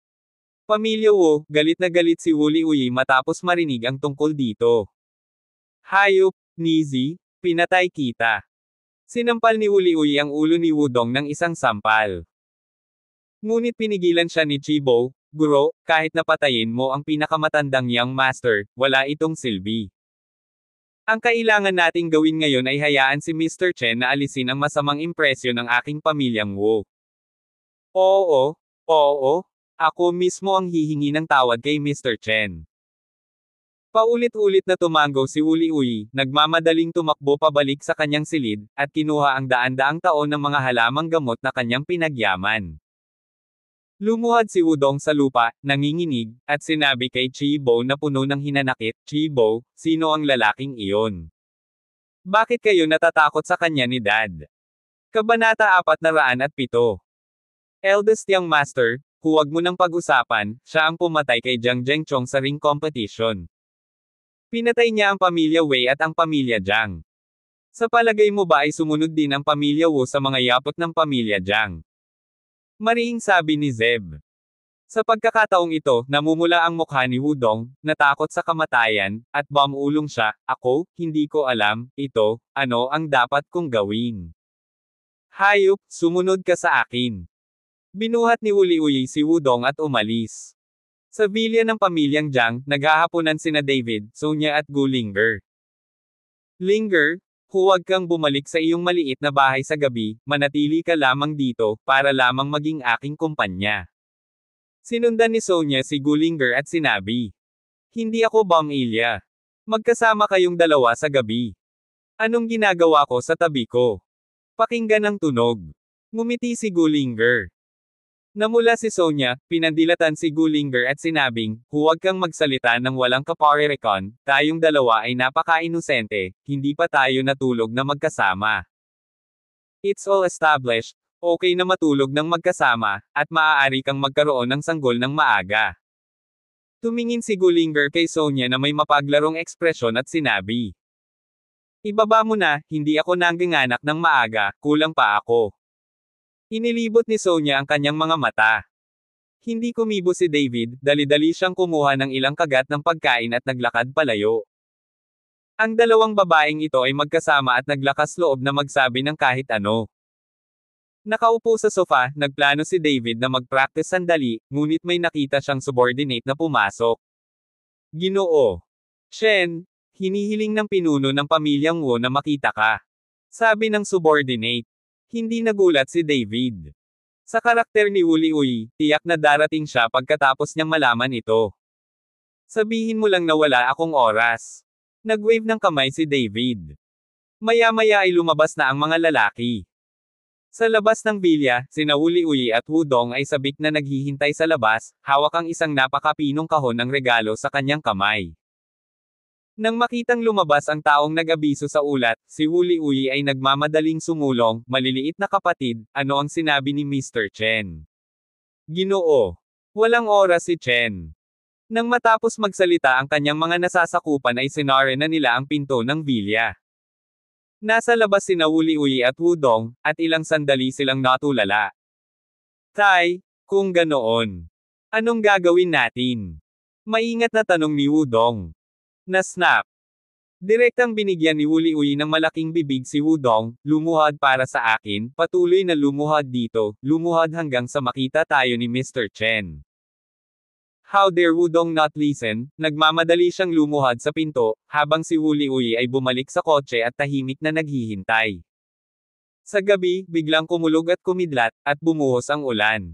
Pamilya Wu, galit na galit si Wuli Uyi matapos marinig ang tungkol dito. Hayop, Nizi, pinatay kita. Sinampal ni Wuli Uyi ang ulo ni Wudong ng isang sampal. Ngunit pinigilan siya ni Chibo, Guro, kahit napatayin mo ang pinakamatandang Young Master, wala itong silbi. Ang kailangan nating gawin ngayon ay hayaan si Mr. Chen na alisin ang masamang impresyon ng aking pamilyang Wu. Oo, oo, ako mismo ang hihingi ng tawad kay Mr. Chen. Paulit-ulit na tumango si Wu Liuyi, nagmamadaling tumakbo pabalik sa kanyang silid, at kinuha ang daan-daang taon ng mga halamang gamot na kanyang pinagyaman. Lumuhad si Wudong sa lupa, nanginginig, at sinabi kay Chibo na puno ng hinanakit, Chibo, sino ang lalaking iyon? Bakit kayo natatakot sa kanya ni Dad? Kabanata 407. Eldest Young Master, huwag mo nang pag-usapan, siya ang pumatay kay Jiang Zhengchong sa ring competition. Pinatay niya ang pamilya Wei at ang pamilya Jiang. Sa palagay mo ba ay sumunod din ang pamilya Wu sa mga yapot ng pamilya Jiang? Mariing sabi ni Zeb. Sa pagkakataong ito, namumula ang mukha ni Wudong, natakot sa kamatayan, at bumulong siya, ako, hindi ko alam, ito, ano ang dapat kong gawin? Hayop, sumunod ka sa akin. Binuhat ni Wu Liuyi si Wudong at umalis. Sa bilya ng pamilyang Jiang, naghahaponan sina David, Sonia at Gu Linger. Linger, huwag kang bumalik sa iyong maliit na bahay sa gabi, manatili ka lamang dito, para lamang maging aking kumpanya. Sinundan ni Sonia si Gu Linger at sinabi, hindi ako Bang Ilya. Magkasama kayong dalawa sa gabi. Anong ginagawa ko sa tabi ko? Pakinggan ang tunog. Ngumiti si Gu Linger. Namula si Sonia, pinandilatan si Gu Linger at sinabing, huwag kang magsalita ng walang kaparerekon, tayong dalawa ay napaka-inosente, hindi pa tayo natulog na magkasama. It's all established, okay na matulog ng magkasama, at maaari kang magkaroon ng sanggol ng maaga. Tumingin si Gu Linger kay Sonia na may mapaglarong ekspresyon at sinabi, ibaba mo na, hindi ako nangganganak ng maaga, kulang pa ako. Inilibot ni Sonia ang kanyang mga mata. Hindi kumibo si David, dali-dali siyang kumuha ng ilang kagat ng pagkain at naglakad palayo. Ang dalawang babaeng ito ay magkasama at naglakas loob na magsabi ng kahit ano. Nakaupo sa sofa, nagplano si David na mag-practice sandali, ngunit may nakita siyang subordinate na pumasok. Ginoo. Shen, hinihiling ng pinuno ng pamilyang Wu na makita ka. Sabi ng subordinate. Hindi nagulat si David. Sa karakter ni Wu Liuyi, tiyak na darating siya pagkatapos niyang malaman ito. Sabihin mo lang na wala akong oras. Nag-wave ng kamay si David. Maya-maya ay lumabas na ang mga lalaki. Sa labas ng bilya, sina Wu Liuyi at Wudong ay sabik na naghihintay sa labas, hawak ang isang napakapinong kahon ng regalo sa kanyang kamay. Nang makitang lumabas ang taong nag-abiso sa ulat, si Wu Liuyi ay nagmamadaling sumulong, maliliit na kapatid, ano ang sinabi ni Mr. Chen? Ginoo. Walang oras si Chen. Nang matapos magsalita ang kanyang mga nasasakupan ay sinare na nila ang pinto ng bilya. Nasa labas sina Wu Liuyi at Wudong, at ilang sandali silang natulala. Tay, kung ganoon, anong gagawin natin? Maingat na tanong ni Wudong. Na-snap. Direktang binigyan ni Wu Liuyi ng malaking bibig si Wudong, lumuhad para sa akin, patuloy na lumuhad dito, lumuhad hanggang sa makita tayo ni Mr. Chen. How dare Wudong not listen, nagmamadali siyang lumuhad sa pinto, habang si Wu Liuyi ay bumalik sa kotse at tahimik na naghihintay. Sa gabi, biglang kumulog at kumidlat, at bumuhos ang ulan.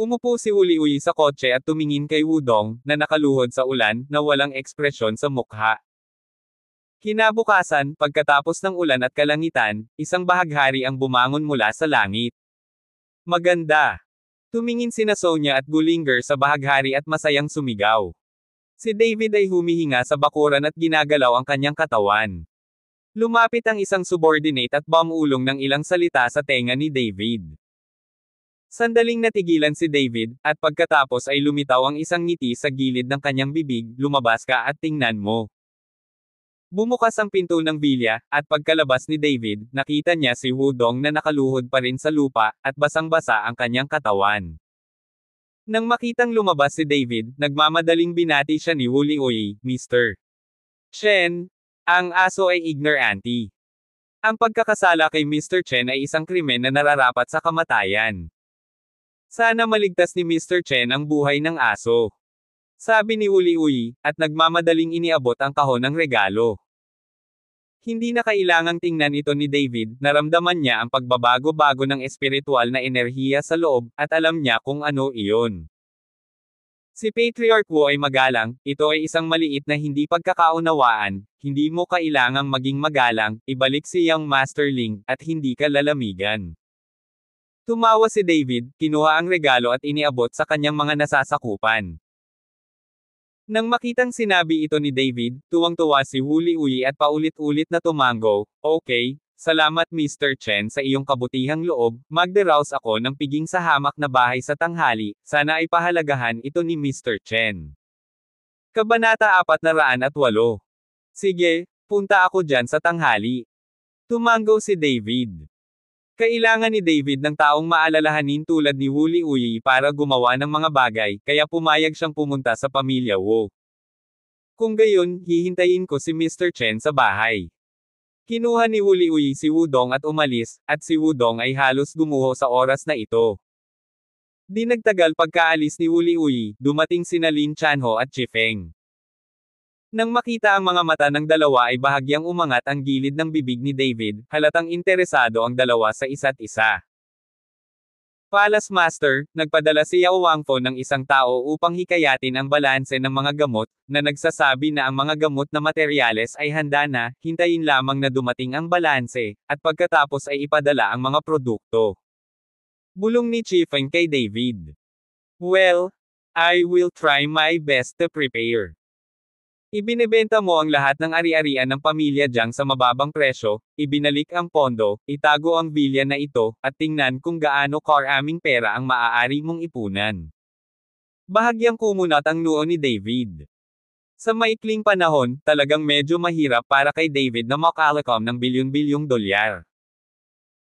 Umupo si Wu Liuyi sa kotse at tumingin kay Wudong, na nakaluhod sa ulan, na walang ekspresyon sa mukha. Kinabukasan, pagkatapos ng ulan at kalangitan, isang bahaghari ang bumangon mula sa langit. Maganda! Tumingin sina Sonia at Gu Linger sa bahaghari at masayang sumigaw. Si David ay humihinga sa bakuran at ginagalaw ang kanyang katawan. Lumapit ang isang subordinate at bumulong ng ilang salita sa tenga ni David. Sandaling natigilan si David, at pagkatapos ay lumitaw ang isang ngiti sa gilid ng kanyang bibig, lumabas ka at tingnan mo. Bumukas ang pinto ng bilya, at pagkalabas ni David, nakita niya si Wudong na nakaluhod pa rin sa lupa, at basang-basa ang kanyang katawan. Nang makitang lumabas si David, nagmamadaling binati siya ni Wu Liuyi, Mr. Chen, ang aso ay ignorante. Ang pagkakasala kay Mr. Chen ay isang krimen na nararapat sa kamatayan. Sana maligtas ni Mr. Chen ang buhay ng aso. Sabi ni Wu Liuyi, at nagmamadaling iniabot ang kahon ng regalo. Hindi na kailangang tingnan ito ni David, naramdaman niya ang pagbabago-bago ng espiritual na enerhiya sa loob, at alam niya kung ano iyon. Si Patriarch Wu ay magalang, ito ay isang maliit na hindi pagkakaunawaan, hindi mo kailangang maging magalang, ibalik si Young Masterling, at hindi ka lalamigan. Tumawa si David, kinuha ang regalo at iniabot sa kanyang mga nasasakupan. Nang makitang sinabi ito ni David, tuwang-tuwa si Wu Liuyi at paulit-ulit na tumango, "Okay, salamat Mr. Chen sa iyong kabutihang loob, magdaraos ako ng piging sa hamak na bahay sa tanghali, sana ay pahalagahan ito ni Mr. Chen." Kabanata 408. Sige, punta ako dyan sa tanghali. Tumango si David. Kailangan ni David ng taong maalalahanin tulad ni Wu Liuyi para gumawa ng mga bagay, kaya pumayag siyang pumunta sa pamilya Wu. Kung gayon, hihintayin ko si Mr. Chen sa bahay. Kinuha ni Wu Liuyi si Wudong at umalis, at si Wudong ay halos gumuho sa oras na ito. Di nagtagal pagkaalis ni Wu Liuyi, dumating sina Lin Chanho at Chifeng. Nang makita ang mga mata ng dalawa ay bahagyang umangat ang gilid ng bibig ni David, halatang interesado ang dalawa sa isa't isa. Palace Master, nagpadala si Yao Wangfo ng isang tao upang hikayatin ang balanse ng mga gamot, na nagsasabi na ang mga gamot na materyales ay handa na, hintayin lamang na dumating ang balanse, at pagkatapos ay ipadala ang mga produkto. Bulong ni Chifeng kay David. Well, I will try my best to prepare. Ibinebenta mo ang lahat ng ari-arian ng pamilya Jiang sa mababang presyo, ibinalik ang pondo, itago ang bilya na ito, at tingnan kung gaano karaming pera ang maaari mong ipunan. Bahagyang kumunat ang noo ni David. Sa maikling panahon, talagang medyo mahirap para kay David na makalakom ng bilyon-bilyong dolyar.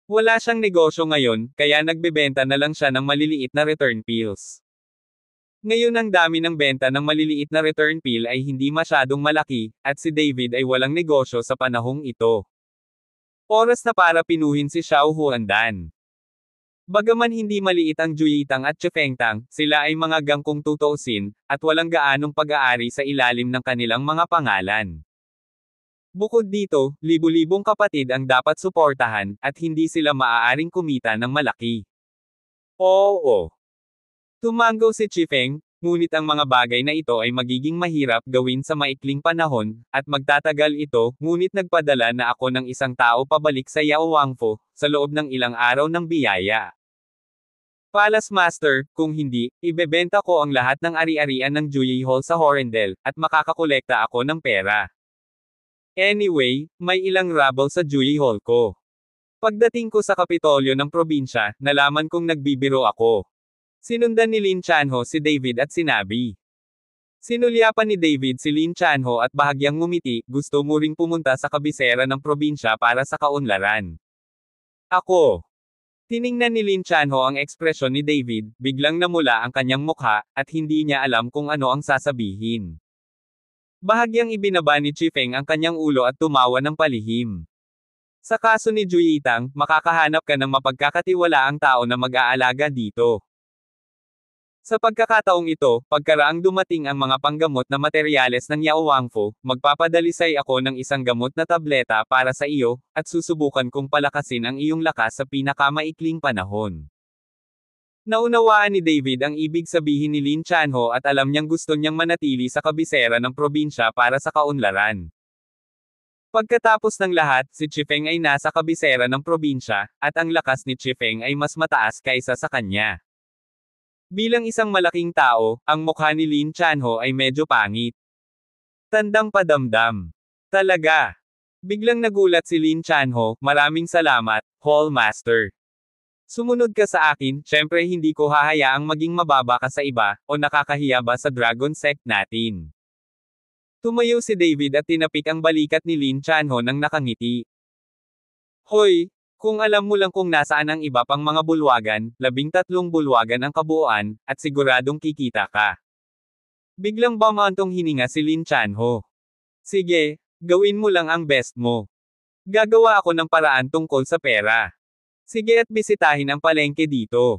Wala siyang negosyo ngayon, kaya nagbebenta na lang siya ng maliliit na return pills. Ngayon ang dami ng benta ng maliliit na return pill ay hindi masyadong malaki, at si David ay walang negosyo sa panahong ito. Oras na para pinuhin si Xiao Huandan. Bagaman hindi maliit ang Juyitang at Chifengtang, sila ay mga gangkong tutuusin, at walang gaanong pag-aari sa ilalim ng kanilang mga pangalan. Bukod dito, libu-libong kapatid ang dapat suportahan, at hindi sila maaaring kumita ng malaki. Oo. Tumango si Chifeng, ngunit ang mga bagay na ito ay magiging mahirap gawin sa maikling panahon, at magtatagal ito, ngunit nagpadala na ako ng isang tao pabalik sa Yao Wangfo, sa loob ng ilang araw ng biyaya. Palace Master, kung hindi, ibebenta ko ang lahat ng ari-arian ng Juyi Hall sa Horendel, at makakakolekta ako ng pera. Anyway, may ilang rabble sa Juyi Hall ko. Pagdating ko sa Kapitolyo ng probinsya, nalaman kong nagbibiro ako. Sinundan ni Lin Chanho si David at sinabi. Sinulyapan ni David si Lin Chanho at bahagyang ngumiti, gusto mo ring pumunta sa kabisera ng probinsya para sa kaunlaran. Ako. Tiningnan ni Lin Chanho ang ekspresyon ni David, biglang namula ang kanyang mukha, at hindi niya alam kung ano ang sasabihin. Bahagyang ibinaba ni Chifeng ang kanyang ulo at tumawa ng palihim. Sa kaso ni Juyitang, makakahanap ka ng mapagkakatiwalaang tao na mag-aalaga dito. Sa pagkakataong ito, pagkaraang dumating ang mga panggamot na materyales ng Yao Wangfo, magpapadalisay ako ng isang gamot na tableta para sa iyo, at susubukan kong palakasin ang iyong lakas sa pinakamaikling panahon. Naunawaan ni David ang ibig sabihin ni Lin Chanho at alam niyang gusto niyang manatili sa kabisera ng probinsya para sa kaunlaran. Pagkatapos ng lahat, si Chifeng ay nasa kabisera ng probinsya, at ang lakas ni Chifeng ay mas mataas kaysa sa kanya. Bilang isang malaking tao, ang mukha ni Lin Chanho ay medyo pangit. Tandang padamdam. Talaga. Biglang nagulat si Lin Chanho, maraming salamat, Hall Master. Sumunod ka sa akin, syempre hindi ko hahayaang maging mababa ka sa iba, o nakakahiya ba sa Dragon Sect natin. Tumayo si David at tinapik ang balikat ni Lin Chanho nang nakangiti. Hoy! Kung alam mo lang kung nasaan ang iba pang mga bulwagan, 13 bulwagan ang kabuuan, at siguradong kikita ka. Biglang bumantong hininga si Lin Chanho. Sige, gawin mo lang ang best mo. Gagawa ako ng paraan tungkol sa pera. Sige at bisitahin ang palengke dito.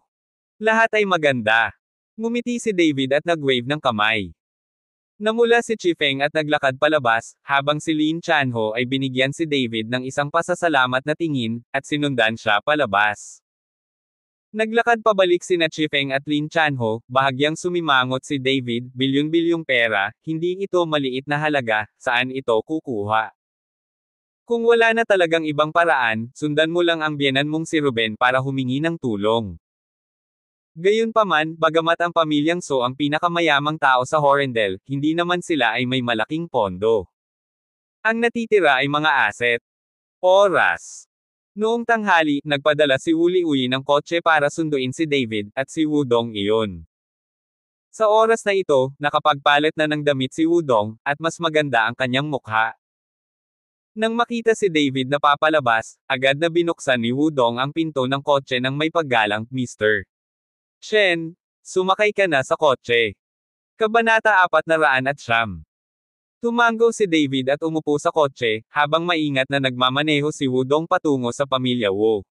Lahat ay maganda. Ngumiti si David at nag-wave ng kamay. Namula si Chifeng at naglakad palabas, habang si Lin Chanho ay binigyan si David ng isang pasasalamat na tingin, at sinundan siya palabas. Naglakad pabalik sina Chifeng at Lin Chanho, bahagyang sumimangot si David, bilyon-bilyong pera, hindi ito maliit na halaga, saan ito kukuha? Kung wala na talagang ibang paraan, sundan mo lang ang biyenan mong si Ruben para humingi ng tulong. Gayunpaman, bagamat ang pamilyang So ang pinakamayamang tao sa Horrendel, hindi naman sila ay may malaking pondo. Ang natitira ay mga asset. Oras. Noong tanghali, nagpadala si Uli Uyi ng kotse para sunduin si David, at si Wudong iyon. Sa oras na ito, nakapagpalit na ng damit si Wudong, at mas maganda ang kanyang mukha. Nang makita si David na papalabas, agad na binuksan ni Wudong ang pinto ng kotse ng may paggalang, Mr. Shen, sumakay ka na sa kotse. Kabanata 409. Tumango si David at umupo sa kotse, habang maingat na nagmamaneho si Wudong patungo sa pamilya Wu.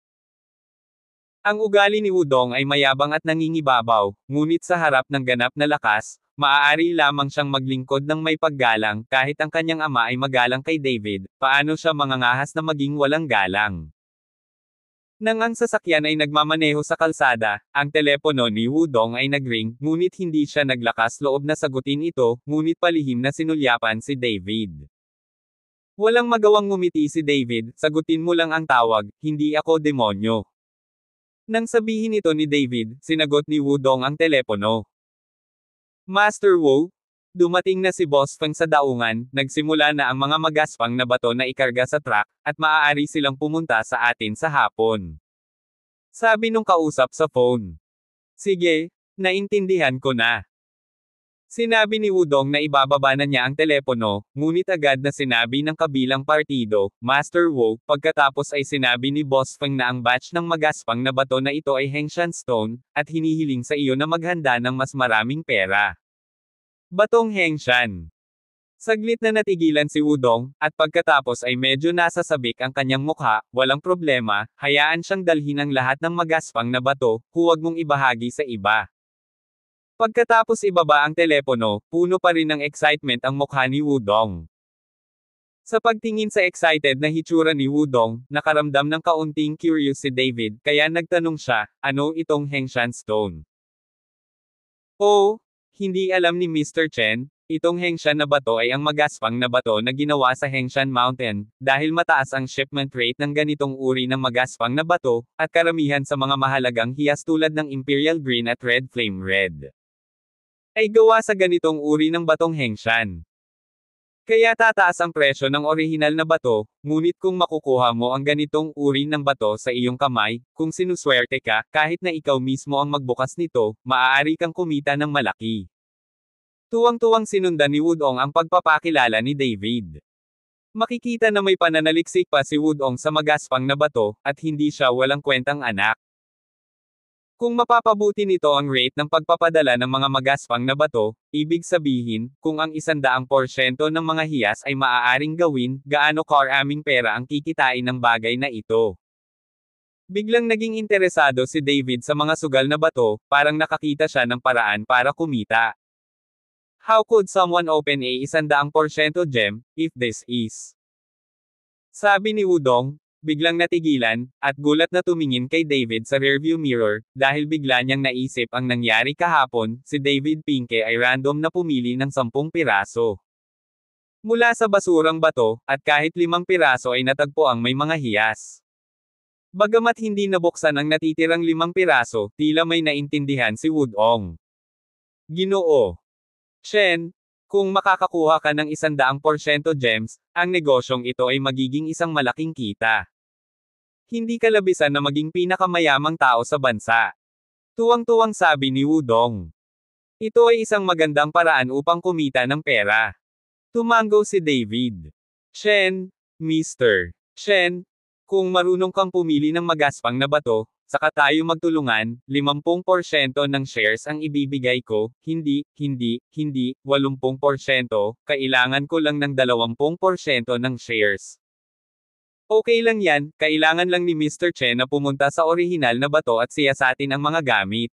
Ang ugali ni Wudong ay mayabang at nangingibabaw, ngunit sa harap ng ganap na lakas, maaari lamang siyang maglingkod ng may paggalang, kahit ang kanyang ama ay magalang kay David, paano siya mangangahas na maging walang galang. Nang ang sasakyan ay nagmamaneho sa kalsada, ang telepono ni Wudong ay nagring, ngunit hindi siya naglakas loob na sagutin ito, ngunit palihim na sinulyapan si David. Walang magawang ngumiti si David, sagutin mo lang ang tawag, hindi ako demonyo. Nang sabihin ito ni David, sinagot ni Wudong ang telepono. Master Wu, dumating na si Boss Feng sa daungan, nagsimula na ang mga magaspang na bato na ikarga sa truck, at maaari silang pumunta sa atin sa hapon. Sabi nung kausap sa phone. Sige, naintindihan ko na. Sinabi ni Wudong na ibababa na niya ang telepono, ngunit agad na sinabi ng kabilang partido, Master Wu, pagkatapos ay sinabi ni Boss Feng na ang batch ng magaspang na bato na ito ay Hengshan Stone, at hinihiling sa iyo na maghanda ng mas maraming pera. Batong Hengshan. Saglit na natigilan si Wudong, at pagkatapos ay medyo nasasabik ang kanyang mukha, walang problema, hayaan siyang dalhin ang lahat ng magaspang na bato, huwag mong ibahagi sa iba. Pagkatapos ibaba ang telepono, puno pa rin ng excitement ang mukha ni Wudong. Sa pagtingin sa excited na hitsura ni Wudong, nakaramdam ng kaunting curious si David, kaya nagtanong siya, ano itong Hengshan Stone? Oh, hindi alam ni Mr. Chen, itong Hengshan na bato ay ang magaspang na bato na ginawa sa Hengshan Mountain, dahil mataas ang shipment rate ng ganitong uri ng magaspang na bato, at karamihan sa mga mahalagang hiyas tulad ng Imperial Green at Red Flame Red ay gawa sa ganitong uri ng batong Hengshan. Kaya tataas ang presyo ng orihinal na bato, ngunit kung makukuha mo ang ganitong uri ng bato sa iyong kamay, kung sinuswerte ka, kahit na ikaw mismo ang magbukas nito, maaari kang kumita ng malaki. Tuwang-tuwang sinundan ni Wudong ang pagpapakilala ni David. Makikita na may pananaliksik pa si Wudong sa magaspang na bato, at hindi siya walang kwentang anak. Kung mapapabuti nito ang rate ng pagpapadala ng mga magaspang na bato, ibig sabihin, kung ang 100% ng mga hiyas ay maaaring gawin, gaano karaming pera ang kikitain ng bagay na ito. Biglang naging interesado si David sa mga sugal na bato, parang nakakita siya ng paraan para kumita. How could someone open a 100% gem, if this is? Sabi ni Wudong. Biglang natigilan, at gulat na tumingin kay David sa rearview mirror, dahil bigla niyang naisip ang nangyari kahapon, si David Pinke ay random na pumili ng 10 piraso. Mula sa basurang bato, at kahit 5 piraso ay natagpo ang may mga hiyas. Bagamat hindi nabuksan ang natitirang 5 piraso, tila may naintindihan si Wudong. Ginoo Shen, kung makakakuha ka ng 100% gems, ang negosyong ito ay magiging isang malaking kita. Hindi kalabisan na maging pinakamayamang tao sa bansa. Tuwang-tuwang sabi ni Wudong. Ito ay isang magandang paraan upang kumita ng pera. Tumango si David. Shen, Mr. Shen, kung marunong kang pumili ng magaspang na bato, saka tayo magtulungan, 50% ng shares ang ibibigay ko, hindi, 80%, kailangan ko lang ng 20% ng shares. Okay lang yan, kailangan lang ni Mr. Chen na pumunta sa orihinal na bato at siyasatin ang mga gamit.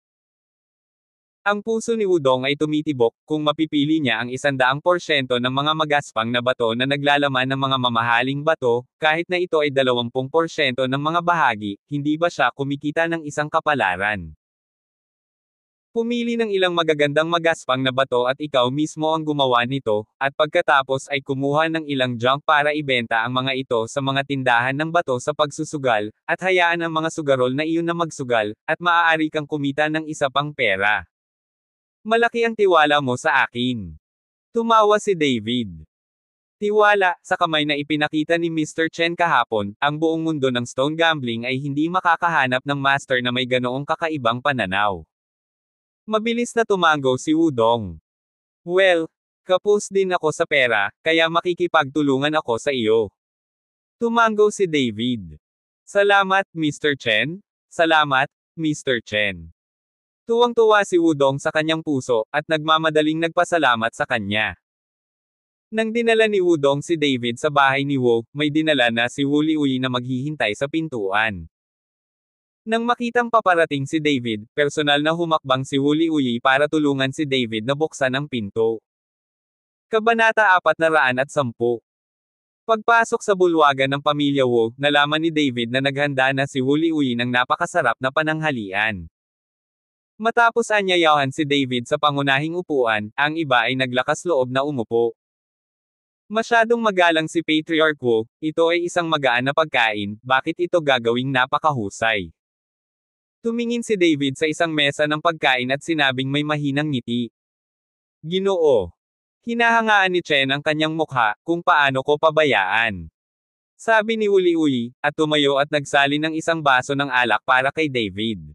Ang puso ni Wudong ay tumitibok kung mapipili niya ang 100% ng mga magaspang na bato na naglalaman ng mga mamahaling bato, kahit na ito ay 20% ng mga bahagi, hindi ba siya kumikita ng isang kapalaran? Pumili ng ilang magagandang magaspang na bato at ikaw mismo ang gumawa nito, at pagkatapos ay kumuha ng ilang junk para ibenta ang mga ito sa mga tindahan ng bato sa pagsusugal, at hayaan ang mga sugarol na iyon na magsugal, at maaari kang kumita ng isa pang pera. Malaki ang tiwala mo sa akin. Tumawa si David. Tiwala, sa kamay na ipinakita ni Mr. Chen kahapon, ang buong mundo ng stone gambling ay hindi makakahanap ng master na may ganoong kakaibang pananaw. Mabilis na tumango si Wudong. Well, kapos din ako sa pera, kaya makikipagtulungan ako sa iyo. Tumango si David. Salamat, Mr. Chen. Salamat, Mr. Chen. Tuwang-tuwa si Wudong sa kanyang puso, at nagmamadaling nagpasalamat sa kanya. Nang dinala ni Wudong si David sa bahay ni Wu, may dinala na si Wu Liuyi na maghihintay sa pintuan. Nang makitang paparating si David, personal na humakbang si Wu Liuyi para tulungan si David na buksan ang pinto. Kabanata 410. Pagpasok sa bulwagan ng pamilya Wu, nalaman ni David na naghanda na si Wu Liuyi ng napakasarap na pananghalian. Matapos anyayahan si David sa pangunahing upuan, ang iba ay naglakas loob na umupo. Masyadong magalang si Patriarch Wu, ito ay isang magaan na pagkain, bakit ito gagawing napakahusay? Tumingin si David sa isang mesa ng pagkain at sinabing may mahinang ngiti. Ginoo. Hinahangaan ni Chen ang kanyang mukha, kung paano ko pabayaan. Sabi ni Wu Liuyi, at tumayo at nagsali ng isang baso ng alak para kay David.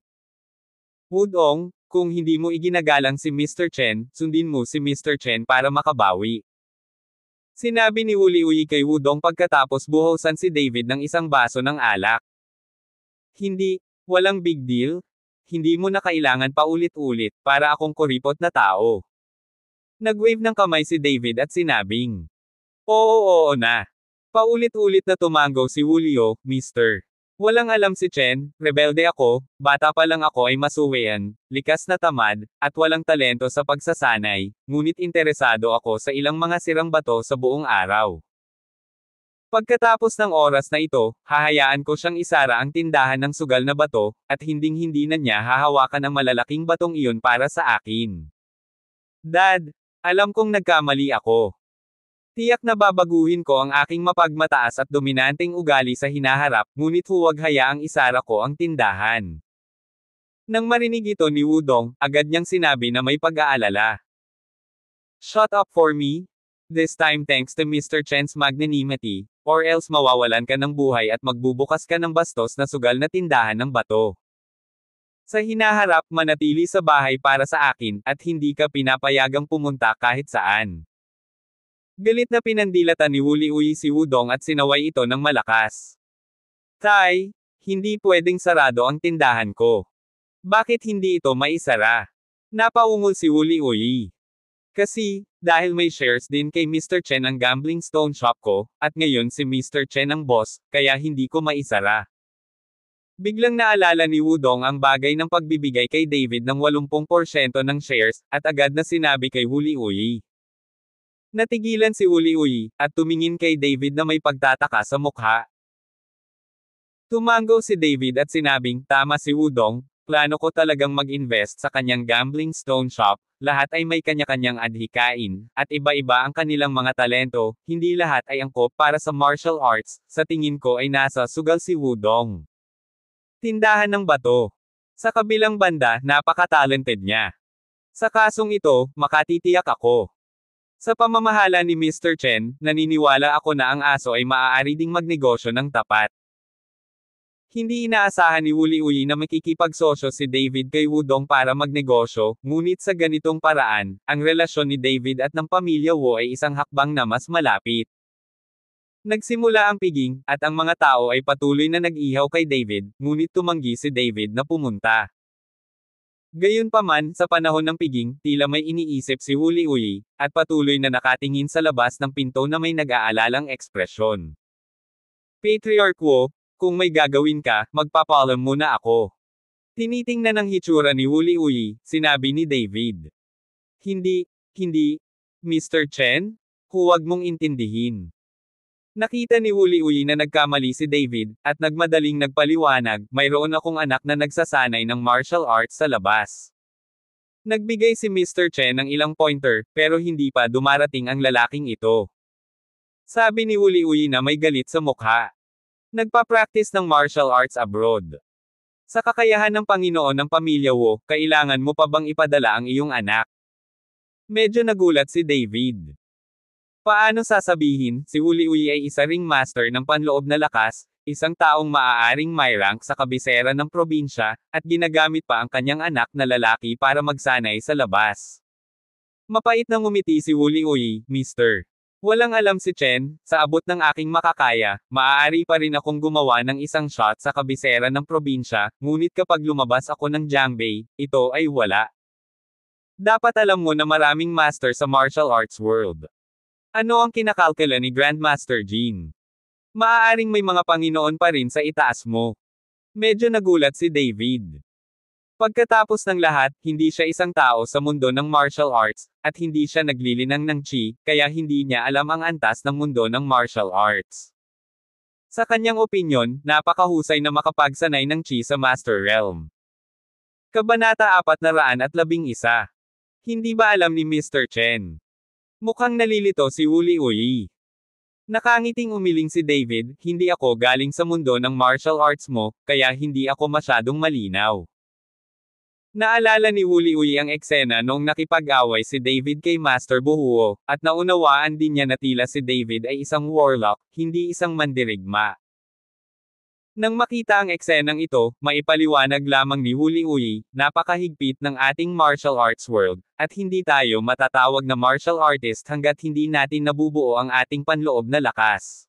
Wudong, kung hindi mo iginagalang si Mr. Chen, sundin mo si Mr. Chen para makabawi. Sinabi ni Wu Liuyi kay Wudong pagkatapos buhusan si David ng isang baso ng alak. Hindi. Walang big deal. Hindi mo na kailangan paulit-ulit, para akong kuripot na tao. Nag-wave ng kamay si David at sinabing, oo na. Paulit-ulit na tumango si Wu Liu, Mr. Walang alam si Chen, rebelde ako, bata pa lang ako ay masuwean, likas na tamad, at walang talento sa pagsasanay, ngunit interesado ako sa ilang mga sirang bato sa buong araw. Pagkatapos ng oras na ito, hahayaan ko siyang isara ang tindahan ng sugal na bato, at hinding-hindi na niya hahawakan ang malalaking batong iyon para sa akin. Dad, alam kong nagkamali ako. Tiyak na babaguhin ko ang aking mapagmataas at dominanteng ugali sa hinaharap, ngunit huwag hayaang isara ko ang tindahan. Nang marinig ito ni Wudong, agad niyang sinabi na may pag-aalala. Shut up for me. This time thanks to Mr. Chen's magnanimity, or else mawawalan ka ng buhay at magbubukas ka ng bastos na sugal na tindahan ng bato. Sa hinaharap, manatili sa bahay para sa akin, at hindi ka pinapayagang pumunta kahit saan. Galit na pinandilatan ni Wu Liuyi si Wudong at sinaway ito ng malakas. Tay, hindi pwedeng sarado ang tindahan ko. Bakit hindi ito maisara? Napaungol si Wu Liuyi. Kasi, dahil may shares din kay Mr. Chen ang gambling stone shop ko, at ngayon si Mr. Chen ang boss, kaya hindi ko maisara. Biglang naalala ni Wudong ang bagay ng pagbibigay kay David ng 80% ng shares, at agad na sinabi kay Wu Liuyi. Natigilan si Wu Liuyi, at tumingin kay David na may pagtataka sa mukha. Tumango si David at sinabing, tama si Wudong, plano ko talagang mag-invest sa kanyang gambling stone shop. Lahat ay may kanya-kanyang adhikain, at iba-iba ang kanilang mga talento, hindi lahat ay angkop para sa martial arts, sa tingin ko ay nasa sugal si Wudong. Tindahan ng bato. Sa kabilang banda, napaka-talented niya. Sa kasong ito, makatitiyak ako. Sa pamamahala ni Mr. Chen, naniniwala ako na ang aso ay maaari ding magnegosyo ng tapat. Hindi inaasahan ni Wu Liuyi na makikipagsosyo si David kay Wudong para magnegosyo, ngunit sa ganitong paraan, ang relasyon ni David at ng pamilya Wu ay isang hakbang na mas malapit. Nagsimula ang piging, at ang mga tao ay patuloy na nag-ihaw kay David, ngunit tumanggi si David na pumunta. Gayunpaman, sa panahon ng piging, tila may iniisip si Wu Liuyi, at patuloy na nakatingin sa labas ng pinto na may nag-aalalang ekspresyon. Patriarch Wu, kung may gagawin ka, magpapaalam muna ako. Tinitingnan ng hitsura ni Wuli Uyi, sinabi ni David. Hindi, Mr. Chen? Huwag mong intindihin. Nakita ni Wuli Uyi na nagkamali si David, at nagmadaling nagpaliwanag, mayroon akong anak na nagsasanay ng martial arts sa labas. Nagbigay si Mr. Chen ng ilang pointer, pero hindi pa dumarating ang lalaking ito. Sabi ni Wuli Uyi na may galit sa mukha. Nagpa-practice ng martial arts abroad. Sa kakayahan ng Panginoon ng pamilya Wu, kailangan mo pa bang ipadala ang iyong anak? Medyo nagulat si David. Paano sasabihin, si Wuli Uyi ay isa ring master ng panloob na lakas, isang taong maaaring may rank sa kabisera ng probinsya, at ginagamit pa ang kanyang anak na lalaki para magsanay sa labas. Mapait na ngumiti si Wuli Uyi, Mr. Walang alam si Chen, sa abot ng aking makakaya, maaari pa rin akong gumawa ng isang shot sa kabisera ng probinsya, ngunit kapag lumabas ako ng Jiangbei, ito ay wala. Dapat alam mo na maraming master sa martial arts world. Ano ang kinakalkula ni Grandmaster Jin? Maaaring may mga Panginoon pa rin sa itaas mo. Medyo nagulat si David. Pagkatapos ng lahat, hindi siya isang tao sa mundo ng martial arts, at hindi siya naglilinang ng chi, kaya hindi niya alam ang antas ng mundo ng martial arts. Sa kanyang opinyon, napakahusay na makapagsanay ng chi sa Master Realm. Kabanata 411. Hindi ba alam ni Mr. Chen? Mukhang nalilito si Wuli Uyi. Nakangiting umiling si David, hindi ako galing sa mundo ng martial arts mo, kaya hindi ako masyadong malinaw. Naalala ni Wuli Uyi ang eksena noong nakipag-away si David kay Master Buhuo, at naunawaan din niya na tila si David ay isang warlock, hindi isang mandirigma. Nang makita ang eksenang ito, maipaliwanag lamang ni Wuli Uyi, napakahigpit ng ating martial arts world, at hindi tayo matatawag na martial artist hanggat hindi natin nabubuo ang ating panloob na lakas.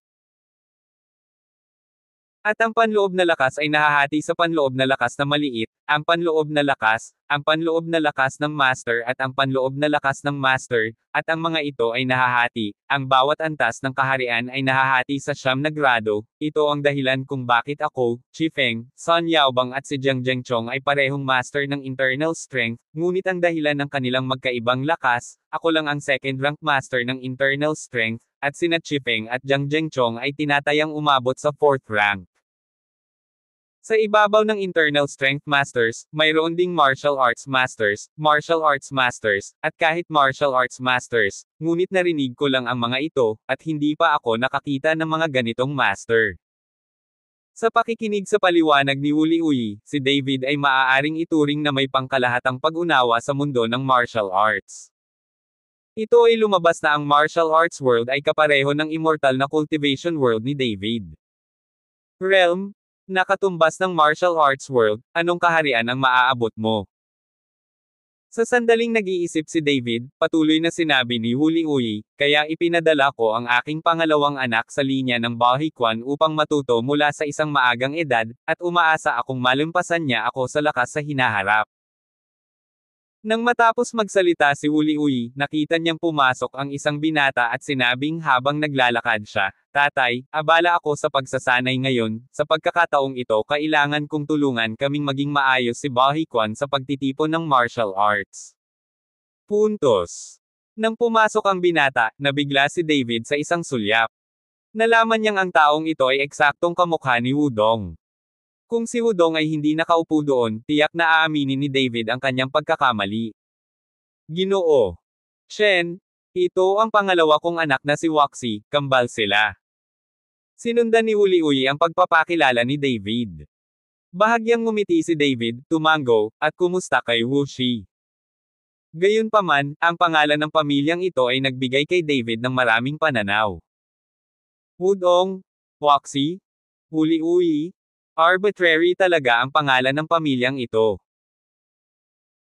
At ang panloob na lakas ay nahahati sa panloob na lakas na maliit, ang panloob na lakas, ang panloob na lakas ng master at ang panloob na lakas ng master, at ang mga ito ay nahahati, ang bawat antas ng kaharian ay nahahati sa 9 na grado. Ito ang dahilan kung bakit ako, Chi Feng, Sun Yaobang at si Jiang Zhengchong ay parehong master ng internal strength, ngunit ang dahilan ng kanilang magkaibang lakas, ako lang ang second rank master ng internal strength, at sina Chi Feng at Jiang Zhengchong ay tinatayang umabot sa 4th rank. Sa ibabaw ng Internal Strength Masters, mayroon ding Martial Arts Masters, at kahit Martial Arts Masters, ngunit narinig ko lang ang mga ito, at hindi pa ako nakakita ng mga ganitong master. Sa pakikinig sa paliwanag ni Wuli Uyi, si David ay maaaring ituring na may pangkalahatang pag-unawa sa mundo ng martial arts. Ito ay lumabas na ang martial arts world ay kapareho ng immortal na cultivation world ni David. Realm, nakatumbas ng martial arts world, anong kaharian ang maaabot mo? Sa sandaling nag-iisip si David, patuloy na sinabi ni Wuli Uyi, kaya ipinadala ko ang aking pangalawang anak sa linya ng Bahikwan upang matuto mula sa isang maagang edad, at umaasa akong malumpasan niya ako sa lakas sa hinaharap. Nang matapos magsalita si Wuli Uyi, nakita niyang pumasok ang isang binata at sinabing habang naglalakad siya, Tatay, abala ako sa pagsasanay ngayon, sa pagkakataong ito kailangan kong tulungan kaming maging maayos si Bahikwan sa pagtitipon ng martial arts. Puntos. Nang pumasok ang binata, nabigla si David sa isang sulyap. Nalaman niyang ang taong ito ay eksaktong kamukha ni Wudong. Kung si Wudong ay hindi nakaupo doon, tiyak na aaminin ni David ang kanyang pagkakamali. Ginoo. Shen, ito ang pangalawa kong anak na si Waxi, kambal sila. Sinundan ni Wuli Uyi ang pagpapakilala ni David. Bahagyang ngumiti si David, tumango, at kumusta kay Wuxi. Gayunpaman, ang pangalan ng pamilyang ito ay nagbigay kay David ng maraming pananaw. Wudong, Waxi, Wuli Uyi, arbitrary talaga ang pangalan ng pamilyang ito.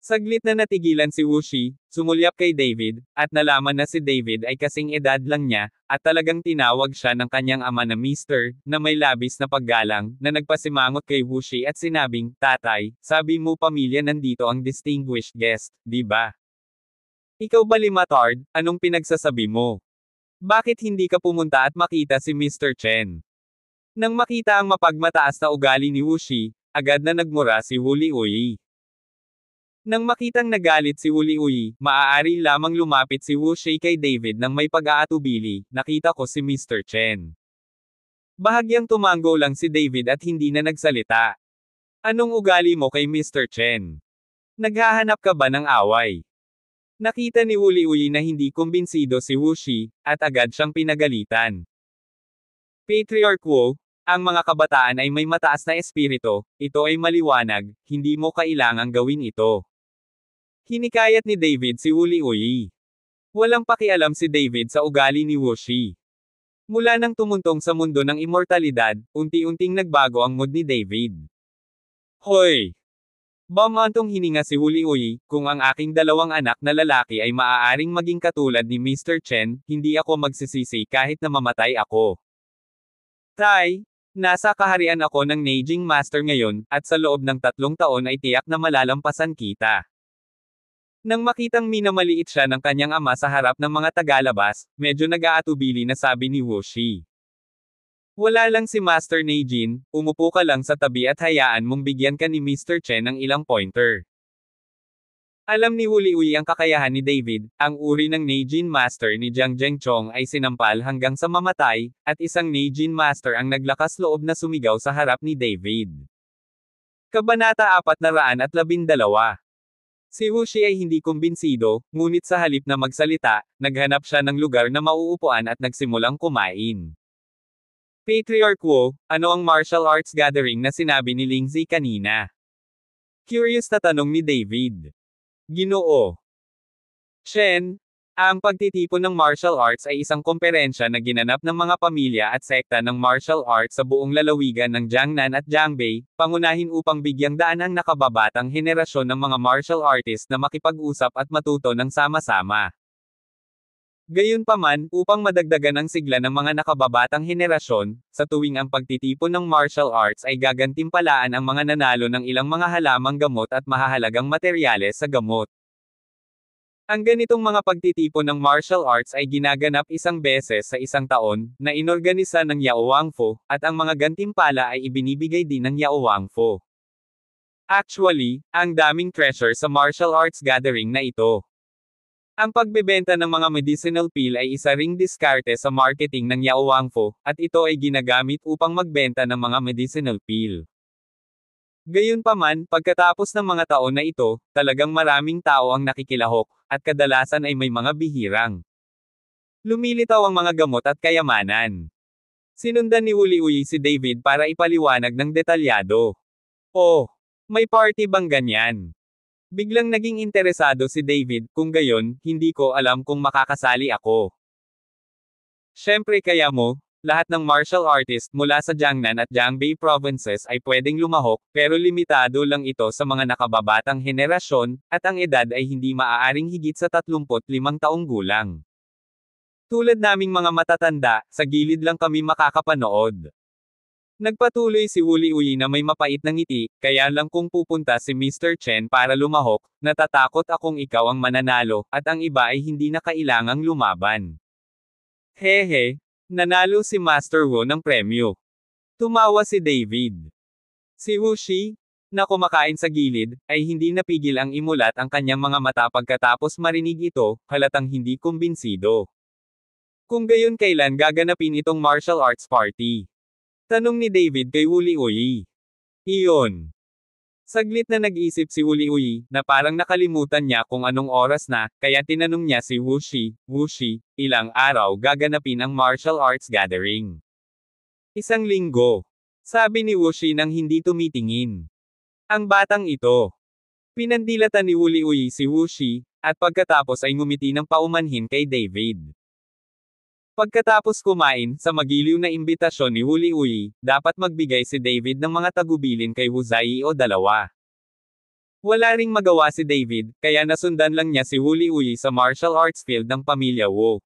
Saglit na natigilan si Wuxi, sumulyap kay David, at nalaman na si David ay kasing edad lang niya, at talagang tinawag siya ng kanyang ama na Mr., na may labis na paggalang, na nagpasimangot kay Wuxi at sinabing, Tatay, sabi mo pamilya nandito ang distinguished guest, di ba? Ikaw ba limatard, anong pinagsasabi mo? Bakit hindi ka pumunta at makita si Mr. Chen? Nang makita ang mapagmataas na ugali ni Wuxi, agad na nagmura si Wu Liuyi. Nang makitang nagalit si Wu Liuyi, maaari lamang lumapit si Wu Shi kay David nang may pag-aatubili, nakita ko si Mr. Chen. Bahagyang tumango lang si David at hindi na nagsalita. Anong ugali mo kay Mr. Chen? Naghahanap ka ba ng away? Nakita ni Wu Liuyi na hindi kumbinsido si Wu Shi, at agad siyang pinagalitan. Patriarch Wu, ang mga kabataan ay may mataas na espiritu, ito ay maliwanag, hindi mo kailangang gawin ito. Hinikayat ni David si Wu Liuyi. Walang pakialam si David sa ugali ni Wu Shi. Mula nang tumuntong sa mundo ng immortalidad, unti-unting nagbago ang mood ni David. Hoy! Bamantong hininga si Wu Liuyi, kung ang aking dalawang anak na lalaki ay maaaring maging katulad ni Mr. Chen, hindi ako magsisisi kahit na mamatay ako. Tay, nasa kaharian ako ng Neijing Master ngayon, at sa loob ng 3 taon ay tiyak na malalampasan kita. Nang makitang minamaliit siya ng kanyang ama sa harap ng mga tagalabas, medyo nag-aatubili na sabi ni Wu Shi. Wala lang si Master Neijin, umupo ka lang sa tabi at hayaan mong bigyan ka ni Mr. Chen ng ilang pointer. Alam ni Wu Liuyi ang kakayahan ni David, ang uri ng Neijin Master ni Jiang Zhengchong ay sinampal hanggang sa mamatay, at isang Neijin Master ang naglakas loob na sumigaw sa harap ni David. Kabanata 412. Si Wu Shi ay hindi kumbinsido, ngunit sa halip na magsalita, naghanap siya ng lugar na mauupuan at nagsimulang kumain. Patriarch Wu, ano ang martial arts gathering na sinabi ni Lingzi kanina? Curious na tanong ni David. Ginoo Chen, ang pagtitipon ng martial arts ay isang komperensya na ginanap ng mga pamilya at sekta ng martial arts sa buong lalawigan ng Jiangnan at Jiangbei, pangunahin upang bigyang daan ang nakababatang henerasyon ng mga martial artist na makipag-usap at matuto ng sama-sama. Gayunpaman, upang madagdagan ang sigla ng mga nakababatang henerasyon, sa tuwing ang pagtitipon ng martial arts ay gagantimpalaan ang mga nanalo ng ilang mga halamang gamot at mahahalagang materyales sa gamot. Ang ganitong mga pagtitipon ng martial arts ay ginaganap isang beses sa isang taon, na inorganisa ng Yao Wangfu, at ang mga gantimpala ay ibinibigay din ng Yao Wangfu. Actually, ang daming treasure sa martial arts gathering na ito. Ang pagbebenta ng mga medicinal pill ay isa ring diskarte sa marketing ng Yao Wangfu, at ito ay ginagamit upang magbenta ng mga medicinal pill. Gayunpaman, pagkatapos ng mga taon na ito, talagang maraming tao ang nakikilahok, at kadalasan ay may mga bihirang. Lumilitaw ang mga gamot at kayamanan. Sinundan ni Wu Liuyi si David para ipaliwanag ng detalyado. Oh, may party bang ganyan? Biglang naging interesado si David, kung gayon, hindi ko alam kung makakasali ako. Siyempre kaya mo, lahat ng martial artist mula sa Jiangnan at Jiangbei provinces ay pwedeng lumahok, pero limitado lang ito sa mga nakababatang henerasyon, at ang edad ay hindi maaaring higit sa 35 taong gulang. Tulad naming mga matatanda, sa gilid lang kami makakapanood. Nagpatuloy si Wu Liuyi na may mapait na ngiti, kaya lang kung pupunta si Mr. Chen para lumahok, natatakot akong ikaw ang mananalo, at ang iba ay hindi na kailangang lumaban. Hehe. Nanalo si Master Wu ng premyo. Tumawa si David. Si Wu Shi, na kumakain sa gilid, ay hindi napigil ang imulat ang kanyang mga mata pagkatapos marinig ito, halatang hindi kumbinsido. Kung gayon kailan gaganapin itong martial arts party? Tanong ni David kay Wu Liuyi. Iyon. Saglit na nag-isip si Wu Liuyi, na parang nakalimutan niya kung anong oras na, kaya tinanong niya si Wu Shi, ilang araw gaganapin ang martial arts gathering? 1 linggo. Sabi ni Wu Shi nang hindi tumitingin. Ang batang ito. Pinandilatan ni Wu Liuyi si Wu Shi, at pagkatapos ay ngumiti ng paumanhin kay David. Pagkatapos kumain, sa magiliw na imbitasyon ni Wu Liuyi, dapat magbigay si David ng mga tagubilin kay Wu Zai o 2. Wala ring magawa si David, kaya nasundan lang niya si Wu Liuyi sa martial arts field ng pamilya Wu.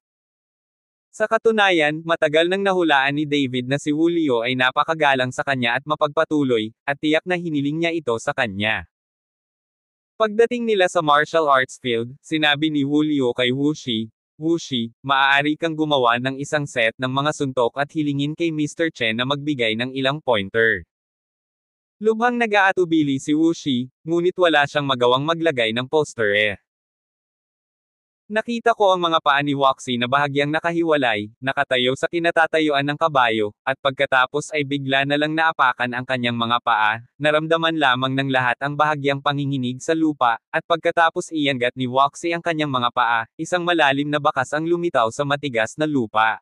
Sa katunayan, matagal nang nahulaan ni David na si Wu Liu ay napakagalang sa kanya at mapagpatuloy, at tiyak na hiniling niya ito sa kanya. Pagdating nila sa martial arts field, sinabi ni Wu Liu kay Wu Shi, maaari kang gumawa ng isang set ng mga suntok at hilingin kay Mr. Chen na magbigay ng ilang pointer. Lubhang nag-aatubili si Wuxi, ngunit wala siyang magawang maglagay ng poster. Nakita ko ang mga paa ni Wuxi na bahagyang nakahiwalay, nakatayo sa kinatatayuan ng kabayo, at pagkatapos ay bigla na lang naapakan ang kanyang mga paa, naramdaman lamang ng lahat ang bahagyang panginginig sa lupa, at pagkatapos iyangat ni Wuxi ang kanyang mga paa, isang malalim na bakas ang lumitaw sa matigas na lupa.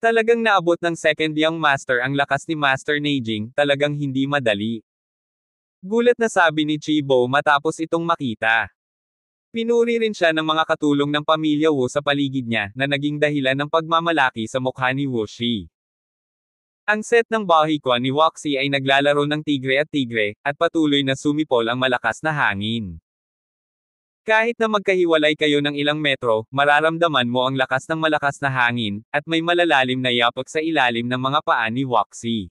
Talagang naabot ng second young master ang lakas ni Master Neijing, talagang hindi madali. Gulat na sabi ni Chibo matapos itong makita. Pinuri rin siya ng mga katulong ng pamilya Wu sa paligid niya, na naging dahilan ng pagmamalaki sa mukha ni Wuxi. Ang set ng Bahikwan ni Wuxi ay naglalaro ng tigre, at patuloy na sumipol ang malakas na hangin. Kahit na magkahiwalay kayo ng ilang metro, mararamdaman mo ang lakas ng malakas na hangin, at may malalalim na yapak sa ilalim ng mga paa ni Wuxi.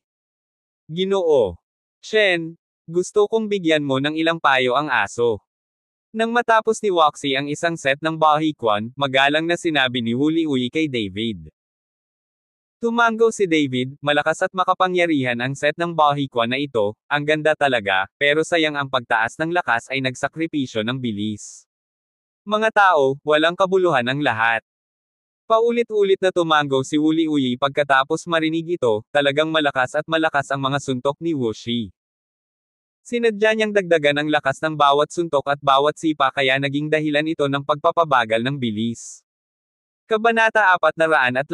Ginoo. Shen, gusto kong bigyan mo ng ilang payo ang aso. Nang matapos ni Wuxi ang isang set ng Bahikwan, magalang na sinabi ni Wuliuyi kay David. Tumango si David, malakas at makapangyarihan ang set ng Bahikwan na ito, ang ganda talaga, pero sayang ang pagtaas ng lakas ay nagsakripisyo ng bilis. Mga tao, walang kabuluhan ang lahat. Paulit-ulit na tumango si Wuliuyi pagkatapos marinig ito, talagang malakas ang mga suntok ni Wuxi. Sinadya niyang dagdagan ang lakas ng bawat suntok at bawat sipa kaya naging dahilan ito ng pagpapabagal ng bilis. Kabanata 413.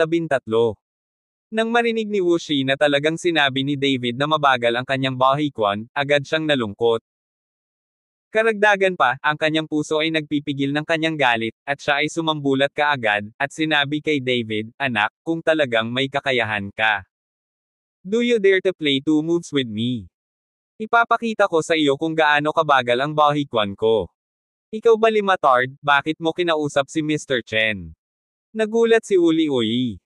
Nang marinig ni Wuxi na talagang sinabi ni David na mabagal ang kanyang Bahikwan, agad siyang nalungkot. Karagdagan pa, ang kanyang puso ay nagpipigil ng kanyang galit, at siya ay sumambulat kaagad, at sinabi kay David, "Anak, kung talagang may kakayahan ka. Do you dare to play two moves with me? Ipapakita ko sa iyo kung gaano kabagal ang Bahikwan ko." Ikaw ba limatard, bakit mo kinausap si Mr. Chen? Nagulat si Wuliuyi.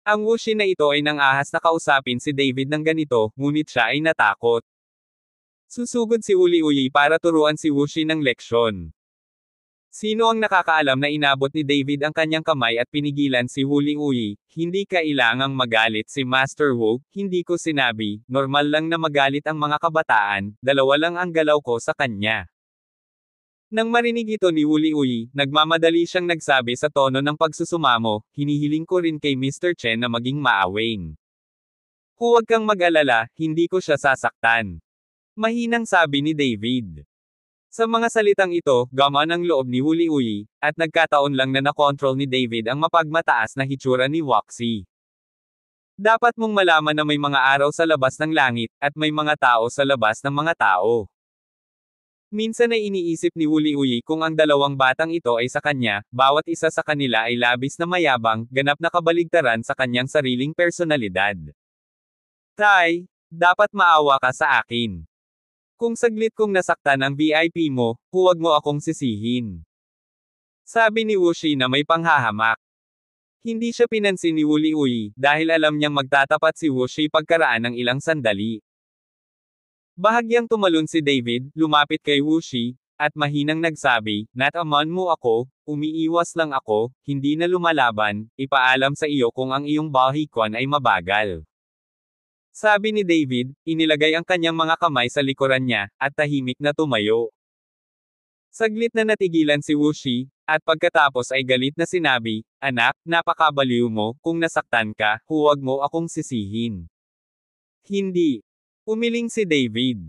Ang Wuxi na ito ay nang-ahas na kausapin si David ng ganito, ngunit siya ay natakot. Susugod si Wuliuyi para turuan si Wuxi ng leksyon. Sino ang nakakaalam na inabot ni David ang kanyang kamay at pinigilan si Wuliuyi? Hindi kailangang magalit si Master Wu, hindi ko sinabi, normal lang na magalit ang mga kabataan, dalawa lang ang galaw ko sa kanya. Nang marinig ito ni Wuliuyi, nagmamadali siyang nagsabi sa tono ng pagsusumamo, hinihiling ko rin kay Mr. Chen na maging maawing. Huwag kang mag-alala, hindi ko siya sasaktan. Mahinang sabi ni David. Sa mga salitang ito, gamaan ang loob ni Wuliuyi, at nagkataon lang na nakontrol ni David ang mapagmataas na hitsura ni Wuxi. Dapat mong malaman na may mga araw sa labas ng langit, at may mga tao sa labas ng mga tao. Minsan ay iniisip ni Wuliuyi kung ang dalawang batang ito ay sa kanya, bawat isa sa kanila ay labis na mayabang, ganap na kabaligtaran sa kanyang sariling personalidad. Tay, dapat maawa ka sa akin. Kung saglit kong nasaktan ang VIP mo, huwag mo akong sisihin. Sabi ni Wuxi na may panghahamak. Hindi siya pinansin ni Wuliuyi, dahil alam niyang magtatapat si Wuxi pagkaraan ng ilang sandali. Bahagyang tumalon si David, lumapit kay Wuxi, at mahinang nagsabi, "Nataman mo ako, umiiwas lang ako, hindi na lumalaban, ipaalam sa iyo kung ang iyong Bahikwan ay mabagal." Sabi ni David, inilagay ang kanyang mga kamay sa likuran niya, at tahimik na tumayo. Saglit na natigilan si Wuxi, at pagkatapos ay galit na sinabi, "Anak, napakabaliw mo, kung nasaktan ka, huwag mo akong sisihin." Hindi. Umiling si David.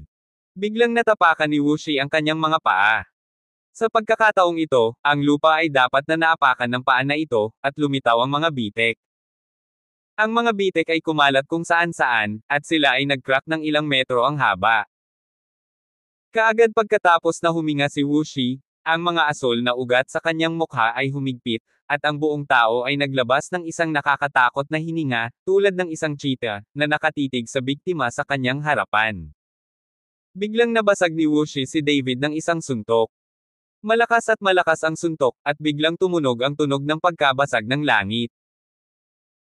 Biglang natapakan ni Wuxi ang kanyang mga paa. Sa pagkakataong ito, ang lupa ay dapat na naapakan ng paa na ito, at lumitaw ang mga bitek. Ang mga bitek ay kumalat kung saan-saan, at sila ay nag-crack ng ilang metro ang haba. Kaagad pagkatapos na huminga si Wuxi, ang mga asol na ugat sa kanyang mukha ay humigpit, at ang buong tao ay naglabas ng isang nakakatakot na hininga, tulad ng isang cheetah, na nakatitig sa biktima sa kanyang harapan. Biglang nabasag ni Wuxi si David ng isang suntok. Malakas ang suntok, at biglang tumunog ang tunog ng pagkabasag ng langit.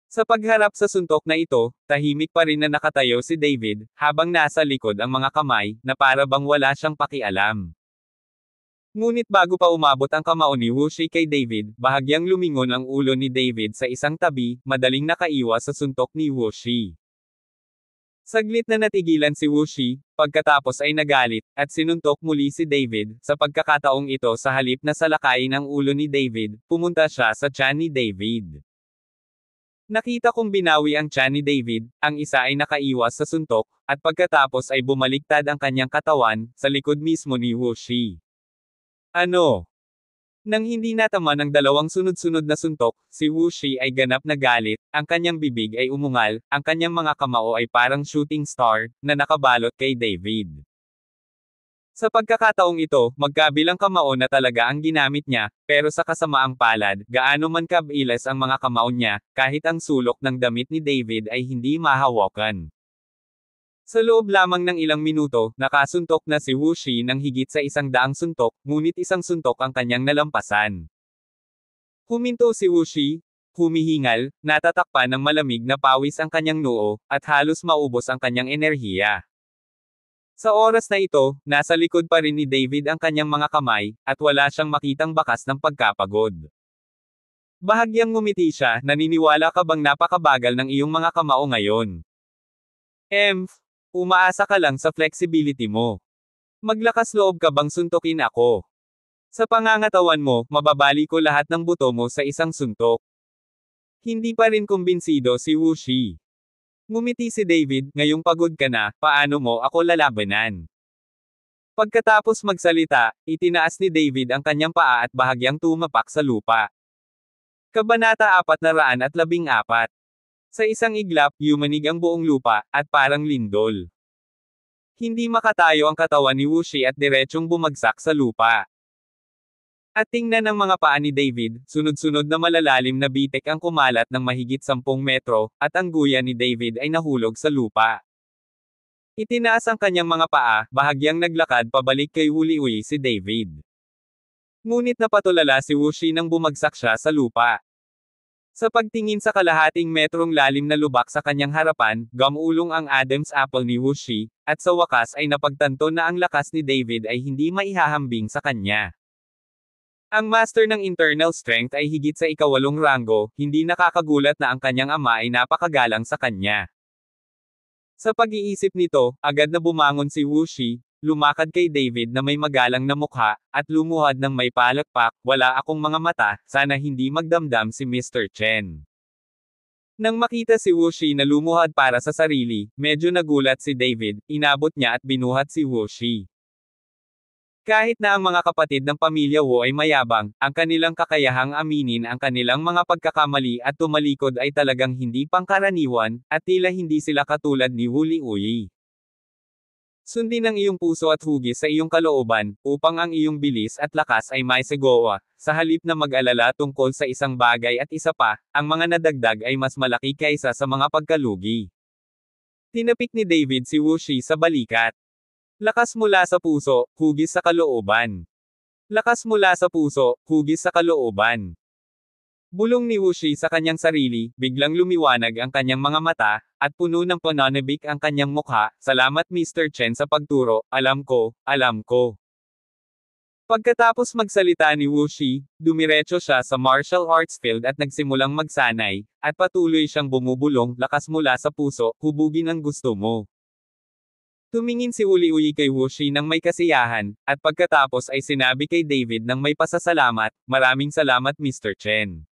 Sa pagharap sa suntok na ito, tahimik pa rin na nakatayo si David, habang nasa likod ang mga kamay, na para bang wala siyang pakialam. Ngunit bago pa umabot ang kamao ni Wuxi kay David, bahagyang lumingon ang ulo ni David sa isang tabi, madaling nakaiwas sa suntok ni Wuxi. Saglit na natigilan si Wuxi, pagkatapos ay nagalit, at sinuntok muli si David. Sa pagkakataong ito, sa halip na salakayin ang ulo ni David, pumunta siya sa tiyan ni David. Nakita kong binawi ang tiyan ni David, ang isa ay nakaiwas sa suntok, at pagkatapos ay bumaliktad ang kanyang katawan, sa likod mismo ni Wuxi. Ano? Nang hindi natama ng dalawang sunod-sunod na suntok, si Wuxi ay ganap na galit, ang kanyang bibig ay umungal, ang kanyang mga kamao ay parang shooting star, na nakabalot kay David. Sa pagkakataong ito, magkabilang kamao na talaga ang ginamit niya, pero sa kasamaang palad, gaano man kabilis ang mga kamao niya, kahit ang sulok ng damit ni David ay hindi mahawakan. Sa loob lamang ng ilang minuto, nakasuntok na si Wuxi ng higit sa 100 suntok, ngunit isang suntok ang kanyang nalampasan. Huminto si Wuxi, humihingal, natatakpan ng malamig na pawis ang kanyang noo, at halos maubos ang kanyang enerhiya. Sa oras na ito, nasa likod pa rin ni David ang kanyang mga kamay, at wala siyang makitang bakas ng pagkapagod. Bahagyang ngumiti siya, naniniwala ka bang napakabagal ng iyong mga kamao ngayon? Umaasa ka lang sa flexibility mo. Maglakas loob ka bang suntukin ako? Sa pangangatawan mo, mababali ko lahat ng buto mo sa isang suntok. Hindi pa rin kumbinsido si Wuxi. Ngumiti si David, ngayong pagod ka na, paano mo ako lalabanan? Pagkatapos magsalita, itinaas ni David ang kanyang paa at bahagyang tumapak sa lupa. Kabanata 414. Sa isang iglap, yumanig ang buong lupa, at parang lindol. Hindi makatayo ang katawan ni Wuxi at diretsyong bumagsak sa lupa. At tingnan ng mga paa ni David, sunod-sunod na malalalim na bitek ang kumalat ng mahigit 10 metro, at ang guya ni David ay nahulog sa lupa. Itinaas ang kanyang mga paa, bahagyang naglakad pabalik kay Wuliuyi si David. Ngunit napatulala si Wuxi nang bumagsak siya sa lupa. Sa pagtingin sa kalahating metrong lalim na lubak sa kanyang harapan, gamulong ang Adam's apple ni Wuxi, at sa wakas ay napagtanto na ang lakas ni David ay hindi maihahambing sa kanya. Ang master ng internal strength ay higit sa ika-8 ranggo, hindi nakakagulat na ang kanyang ama ay napakagalang sa kanya. Sa pag-iisip nito, agad na bumangon si Wuxi, lumakad kay David na may magalang na mukha, at lumuhad ng may palakpak, wala akong mga mata, sana hindi magdamdam si Mr. Chen. Nang makita si Wuxi na lumuhad para sa sarili, medyo nagulat si David, inabot niya at binuhat si Wuxi. Kahit na ang mga kapatid ng pamilya Wu ay mayabang, ang kanilang kakayahang aminin ang kanilang mga pagkakamali at tumalikod ay talagang hindi pangkaraniwan, at tila hindi sila katulad ni Wuliuyi. Sundin ang iyong puso at hugis sa iyong kalooban, upang ang iyong bilis at lakas ay maisagowa, sa halip na mag-alala tungkol sa isang bagay at isa pa, ang mga nadagdag ay mas malaki kaysa sa mga pagkalugi. Tinapik ni David si Wuxi sa balikat. Lakas mula sa puso, hugis sa kalooban. Lakas mula sa puso, hugis sa kalooban. Bulong ni Wuxi sa kanyang sarili, biglang lumiwanag ang kanyang mga mata, at puno ng pananabik ang kanyang mukha, salamat Mr. Chen sa pagturo, alam ko, alam ko. Pagkatapos magsalita ni Wuxi, dumiretso siya sa martial arts field at nagsimulang magsanay, at patuloy siyang bumubulong, lakas mula sa puso, hubugin ang gusto mo. Tumingin si Wuliuyi kay Wuxi ng may kasiyahan, at pagkatapos ay sinabi kay David ng may pasasalamat, maraming salamat Mr. Chen.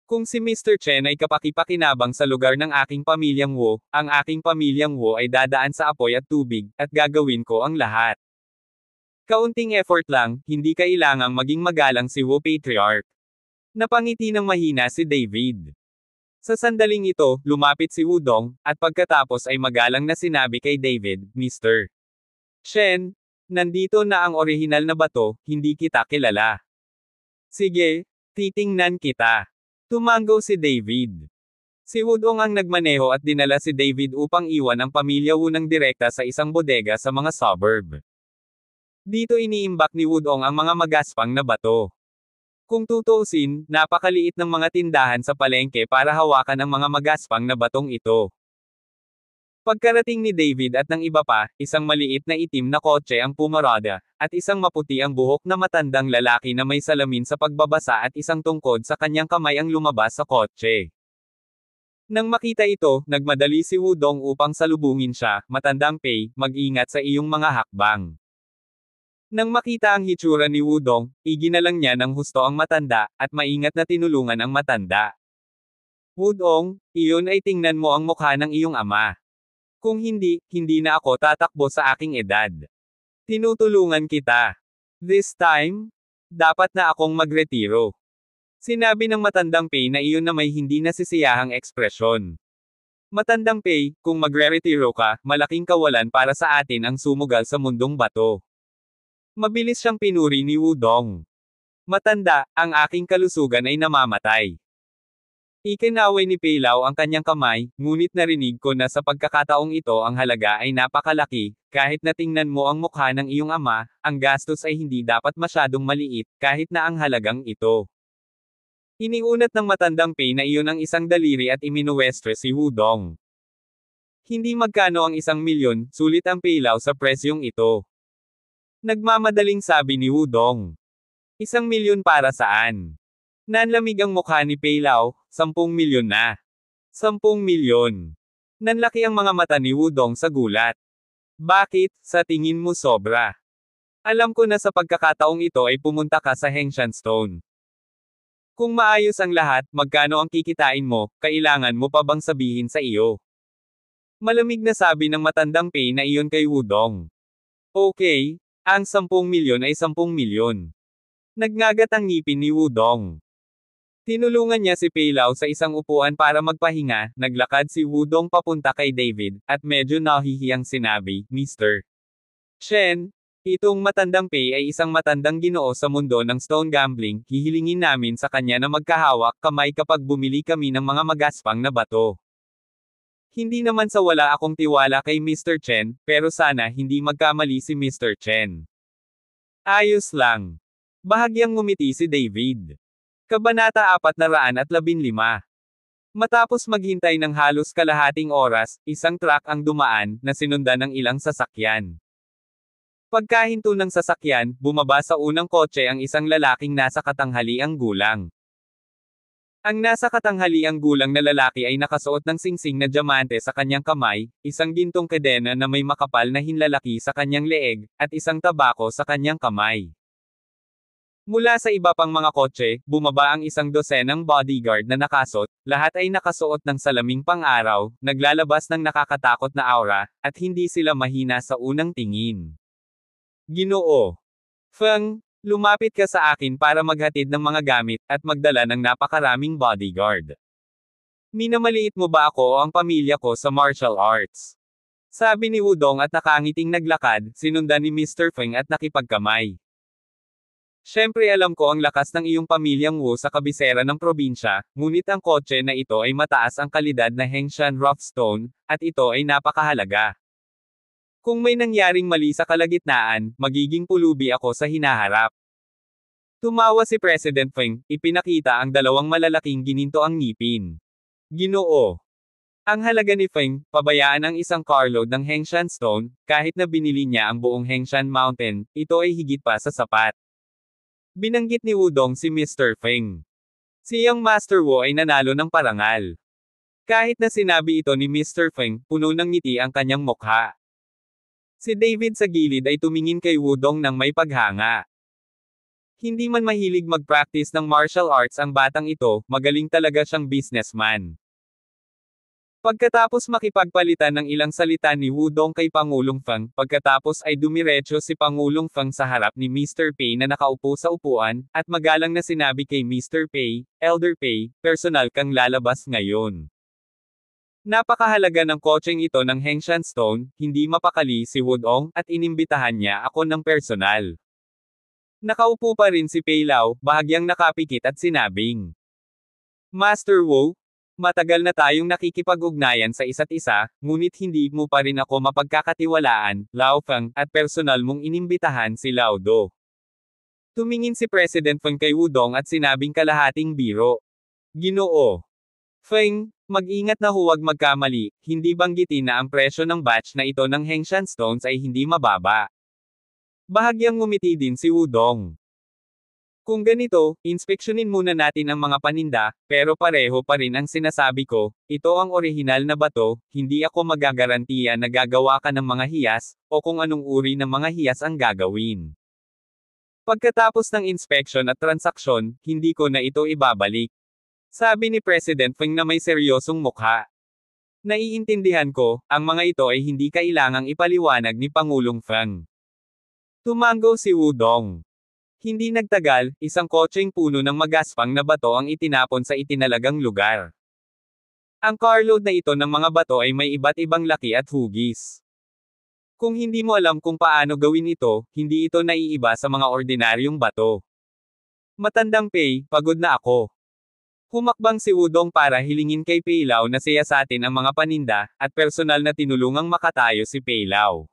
Kung si Mr. Chen ay kapakipakinabang sa lugar ng aking pamilyang Wu, ang aking pamilyang Wu ay dadaan sa apoy at tubig, at gagawin ko ang lahat. Kaunting effort lang, hindi kailangang maging magalang si Wu Patriarch. Napangiti ng mahina si David. Sa sandaling ito, lumapit si Wudong, at pagkatapos ay magalang na sinabi kay David, Mr. Chen, nandito na ang orihinal na bato, hindi kita kilala. Sige, titingnan kita. Tumango si David. Si Wudong ang nagmaneho at dinala si David upang iwan ang pamilya Wu ng direkta sa isang bodega sa mga suburb. Dito iniimbak ni Wudong ang mga magaspang na bato. Kung tutuusin, napakaliit ng mga tindahan sa palengke para hawakan ang mga magaspang na batong ito. Pagkarating ni David at ng iba pa, isang maliit na itim na kotse ang pumarada, at isang maputi ang buhok na matandang lalaki na may salamin sa pagbabasa at isang tungkod sa kanyang kamay ang lumabas sa kotse. Nang makita ito, nagmadali si Wudong upang salubungin siya, "Matandang Pei, mag-ingat sa iyong mga hakbang." Nang makita ang hitsura ni Wudong, iginalang niya ng husto ang matanda, at maingat na tinulungan ang matanda. "Wudong, iyon ay tingnan mo ang mukha ng iyong ama. Kung hindi, hindi na ako tatakbo sa aking edad. Tinutulungan kita. This time, dapat na akong magretiro." Sinabi ng matandang Pei na iyon na may hindi nasisiyahang ekspresyon. "Matandang Pei, kung magre-retiro ka, malaking kawalan para sa atin ang sumugal sa mundong bato." Mabilis siyang pinuri ni Wudong. "Matanda, ang aking kalusugan ay namamatay." Ikinaway ni Pei Lao ang kanyang kamay, "Ngunit narinig ko na sa pagkakataong ito ang halaga ay napakalaki, kahit na tingnan mo ang mukha ng iyong ama, ang gastos ay hindi dapat masyadong maliit, kahit na ang halagang ito." Iniunat ng matandang Pei na iyon ang isang daliri at iminuwestre si Wudong. "Hindi magkano ang 1,000,000, sulit ang Pei Lao sa presyong ito." Nagmamadaling sabi ni Wudong. 1,000,000 para saan? Nanlamig ang mukha ni Pei Lao, 10,000,000 na. 10,000,000. Nanlaki ang mga mata ni Wudong sa gulat. "Bakit, sa tingin mo sobra? Alam ko na sa pagkakataong ito ay pumunta ka sa Hengshan Stone. Kung maayos ang lahat, magkano ang kikitain mo, kailangan mo pa bang sabihin sa iyo?" Malamig na sabi ng matandang Pei na iyon kay Wudong. "Okay, ang 10,000,000 ay 10,000,000. Nagngagat ang ngipin ni Wudong. Tinulungan niya si Pei Lao sa isang upuan para magpahinga, naglakad si Wudong papunta kay David, at medyo nahihiyang sinabi, "Mr. Chen, itong matandang Pei ay isang matandang ginoo sa mundo ng stone gambling, hihilingin namin sa kanya na magkahawak kamay kapag bumili kami ng mga magaspang na bato. Hindi naman sa wala akong tiwala kay Mr. Chen, pero sana hindi magkamali si Mr. Chen." "Ayos lang." Bahagyang ngumiti si David. Kabanata 415. Matapos maghintay ng halos kalahating oras, isang truck ang dumaan, na sinundan ng ilang sasakyan. Pagkahinto ng sasakyan, bumaba sa unang kotse ang isang lalaking nasa katanghaliang gulang. Ang nasa katanghaliang gulang na lalaki ay nakasuot ng singsing na diamante sa kanyang kamay, isang gintong kadena na may makapal na hinlalaki sa kanyang leeg, at isang tabako sa kanyang kamay. Mula sa iba pang mga kotse, bumaba ang isang dosenang bodyguard na nakasot, lahat ay nakasuot ng salaming pang-araw, naglalabas ng nakakatakot na aura, at hindi sila mahina sa unang tingin. "Ginoo Feng, lumapit ka sa akin para maghatid ng mga gamit, at magdala ng napakaraming bodyguard. Minamaliit mo ba ako o ang pamilya ko sa martial arts?" Sabi ni Wudong at nakangiting naglakad, sinundan ni Mr. Feng at nakipagkamay. "Siyempre alam ko ang lakas ng iyong pamilyang Wu sa kabisera ng probinsya, ngunit ang kotse na ito ay mataas ang kalidad na Hengshan Rough Stone, at ito ay napakahalaga. Kung may nangyaring mali sa kalagitnaan, magiging pulubi ako sa hinaharap." Tumawa si President Feng, ipinakita ang dalawang malalaking gininto ang ngipin. "Ginoo. Ang halaga ni Feng, pabayaan ang isang carload ng Hengshan Stone, kahit na binili niya ang buong Hengshan Mountain, ito ay higit pa sa sapat." Binanggit ni Wudong si Mr. Feng. Si Young Master Wu ay nanalo ng parangal. Kahit na sinabi ito ni Mr. Feng, puno ng ngiti ang kanyang mukha. Si David sa gilid ay tumingin kay Wudong ng may paghanga. Hindi man mahilig mag-practice ng martial arts ang batang ito, magaling talaga siyang businessman. Pagkatapos makipagpalitan ng ilang salita ni Wudong kay Pangulong Feng, pagkatapos ay dumiretso si Pangulong Feng sa harap ni Mr. Pei na nakaupo sa upuan, at magalang na sinabi kay Mr. Pei, "Elder Pei, personal kang lalabas ngayon. Napakahalaga ng kotseng ito ng Hengshan Stone, hindi mapakali si Wudong, at inimbitahan niya ako ng personal." Nakaupo pa rin si Pei Lao, bahagyang nakapikit at sinabing, "Master Wu, matagal na tayong nakikipag-ugnayan sa isa't isa, ngunit hindi mo pa rin ako mapagkakatiwalaan, Lao Feng, at personal mong inimbitahan si Lao Do." Tumingin si President Feng kay Wudong at sinabing kalahating biro, "Ginoo Feng, mag-ingat na huwag magkamali, hindi banggitin na ang presyo ng batch na ito ng Hengshan Stones ay hindi mababa." Bahagyang ngumiti din si Wudong. Kung ganito, inspeksyonin muna natin ang mga paninda, pero pareho pa rin ang sinasabi ko, ito ang orihinal na bato, hindi ako magagarantiya na gagawa ka ng mga hiyas, o kung anong uri ng mga hiyas ang gagawin. Pagkatapos ng inspeksyon at transaksyon, hindi ko na ito ibabalik. Sabi ni President Feng na may seryosong mukha. Naiintindihan ko, ang mga ito ay hindi kailangang ipaliwanag ni Pangulong Feng. Tumango si Wudong. Hindi nagtagal, isang kotseng puno ng magaspang na bato ang itinapon sa itinalagang lugar. Ang carload na ito ng mga bato ay may iba't ibang laki at hugis. Kung hindi mo alam kung paano gawin ito, hindi ito naiiba sa mga ordinaryong bato. Matandang Pei, pagod na ako. Humakbang si Wudong para hilingin kay Pei Lao na siyasatin ang mga paninda, at personal na tinulungang makatayo si Pei Lao.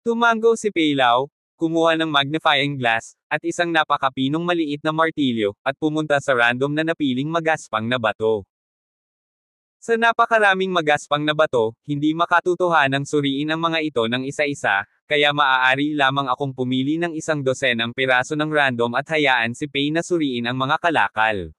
Tumango si Pei Lao, kumuha ng magnifying glass, at isang napakapinong maliit na martilyo, at pumunta sa random na napiling magaspang na bato. Sa napakaraming magaspang na bato, hindi makatutuhanang suriin ang mga ito ng isa-isa, kaya maaari lamang akong pumili ng 12 piraso ng random at hayaan si Pei na suriin ang mga kalakal.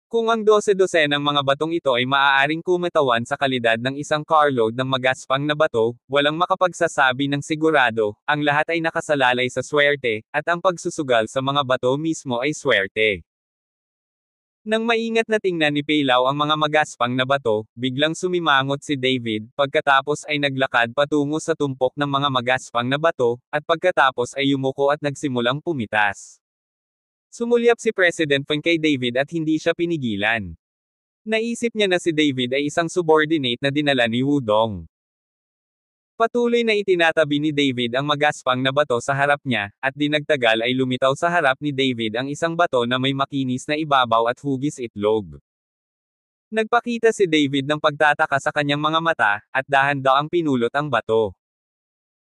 Kung ang 12 ng mga batong ito ay maaaring kumatawan sa kalidad ng isang carload ng magaspang na bato, walang makapagsasabi ng sigurado, ang lahat ay nakasalalay sa swerte, at ang pagsusugal sa mga bato mismo ay swerte. Nang maingat na tingnan ni Pei Lao ang mga magaspang na bato, biglang sumimangot si David, pagkatapos ay naglakad patungo sa tumpok ng mga magaspang na bato, at pagkatapos ay yumuko at nagsimulang pumitas. Sumulyap si President Feng kay David at hindi siya pinigilan. Naisip niya na si David ay isang subordinate na dinala ni Wudong. Patuloy na itinatabi ni David ang magaspang na bato sa harap niya, at di nagtagal ay lumitaw sa harap ni David ang isang bato na may makinis na ibabaw at hugis itlog. Nagpakita si David ng pagtataka sa kanyang mga mata, at dahan-daang pinulot ang bato.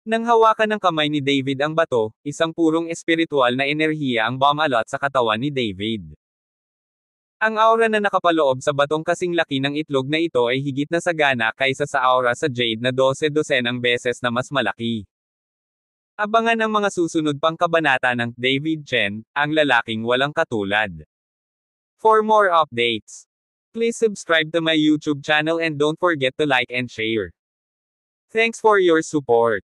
Nang hawakan ng kamay ni David ang bato, isang purong espiritual na enerhiya ang bumalot sa katawan ni David. Ang aura na nakapaloob sa batong kasing laki ng itlog na ito ay higit na sagana kaysa sa aura sa jade na 12 beses na mas malaki. Abangan ang mga susunod pang kabanata ng David Chen, ang lalaking walang katulad. For more updates, please subscribe to my YouTube channel and don't forget to like and share. Thanks for your support.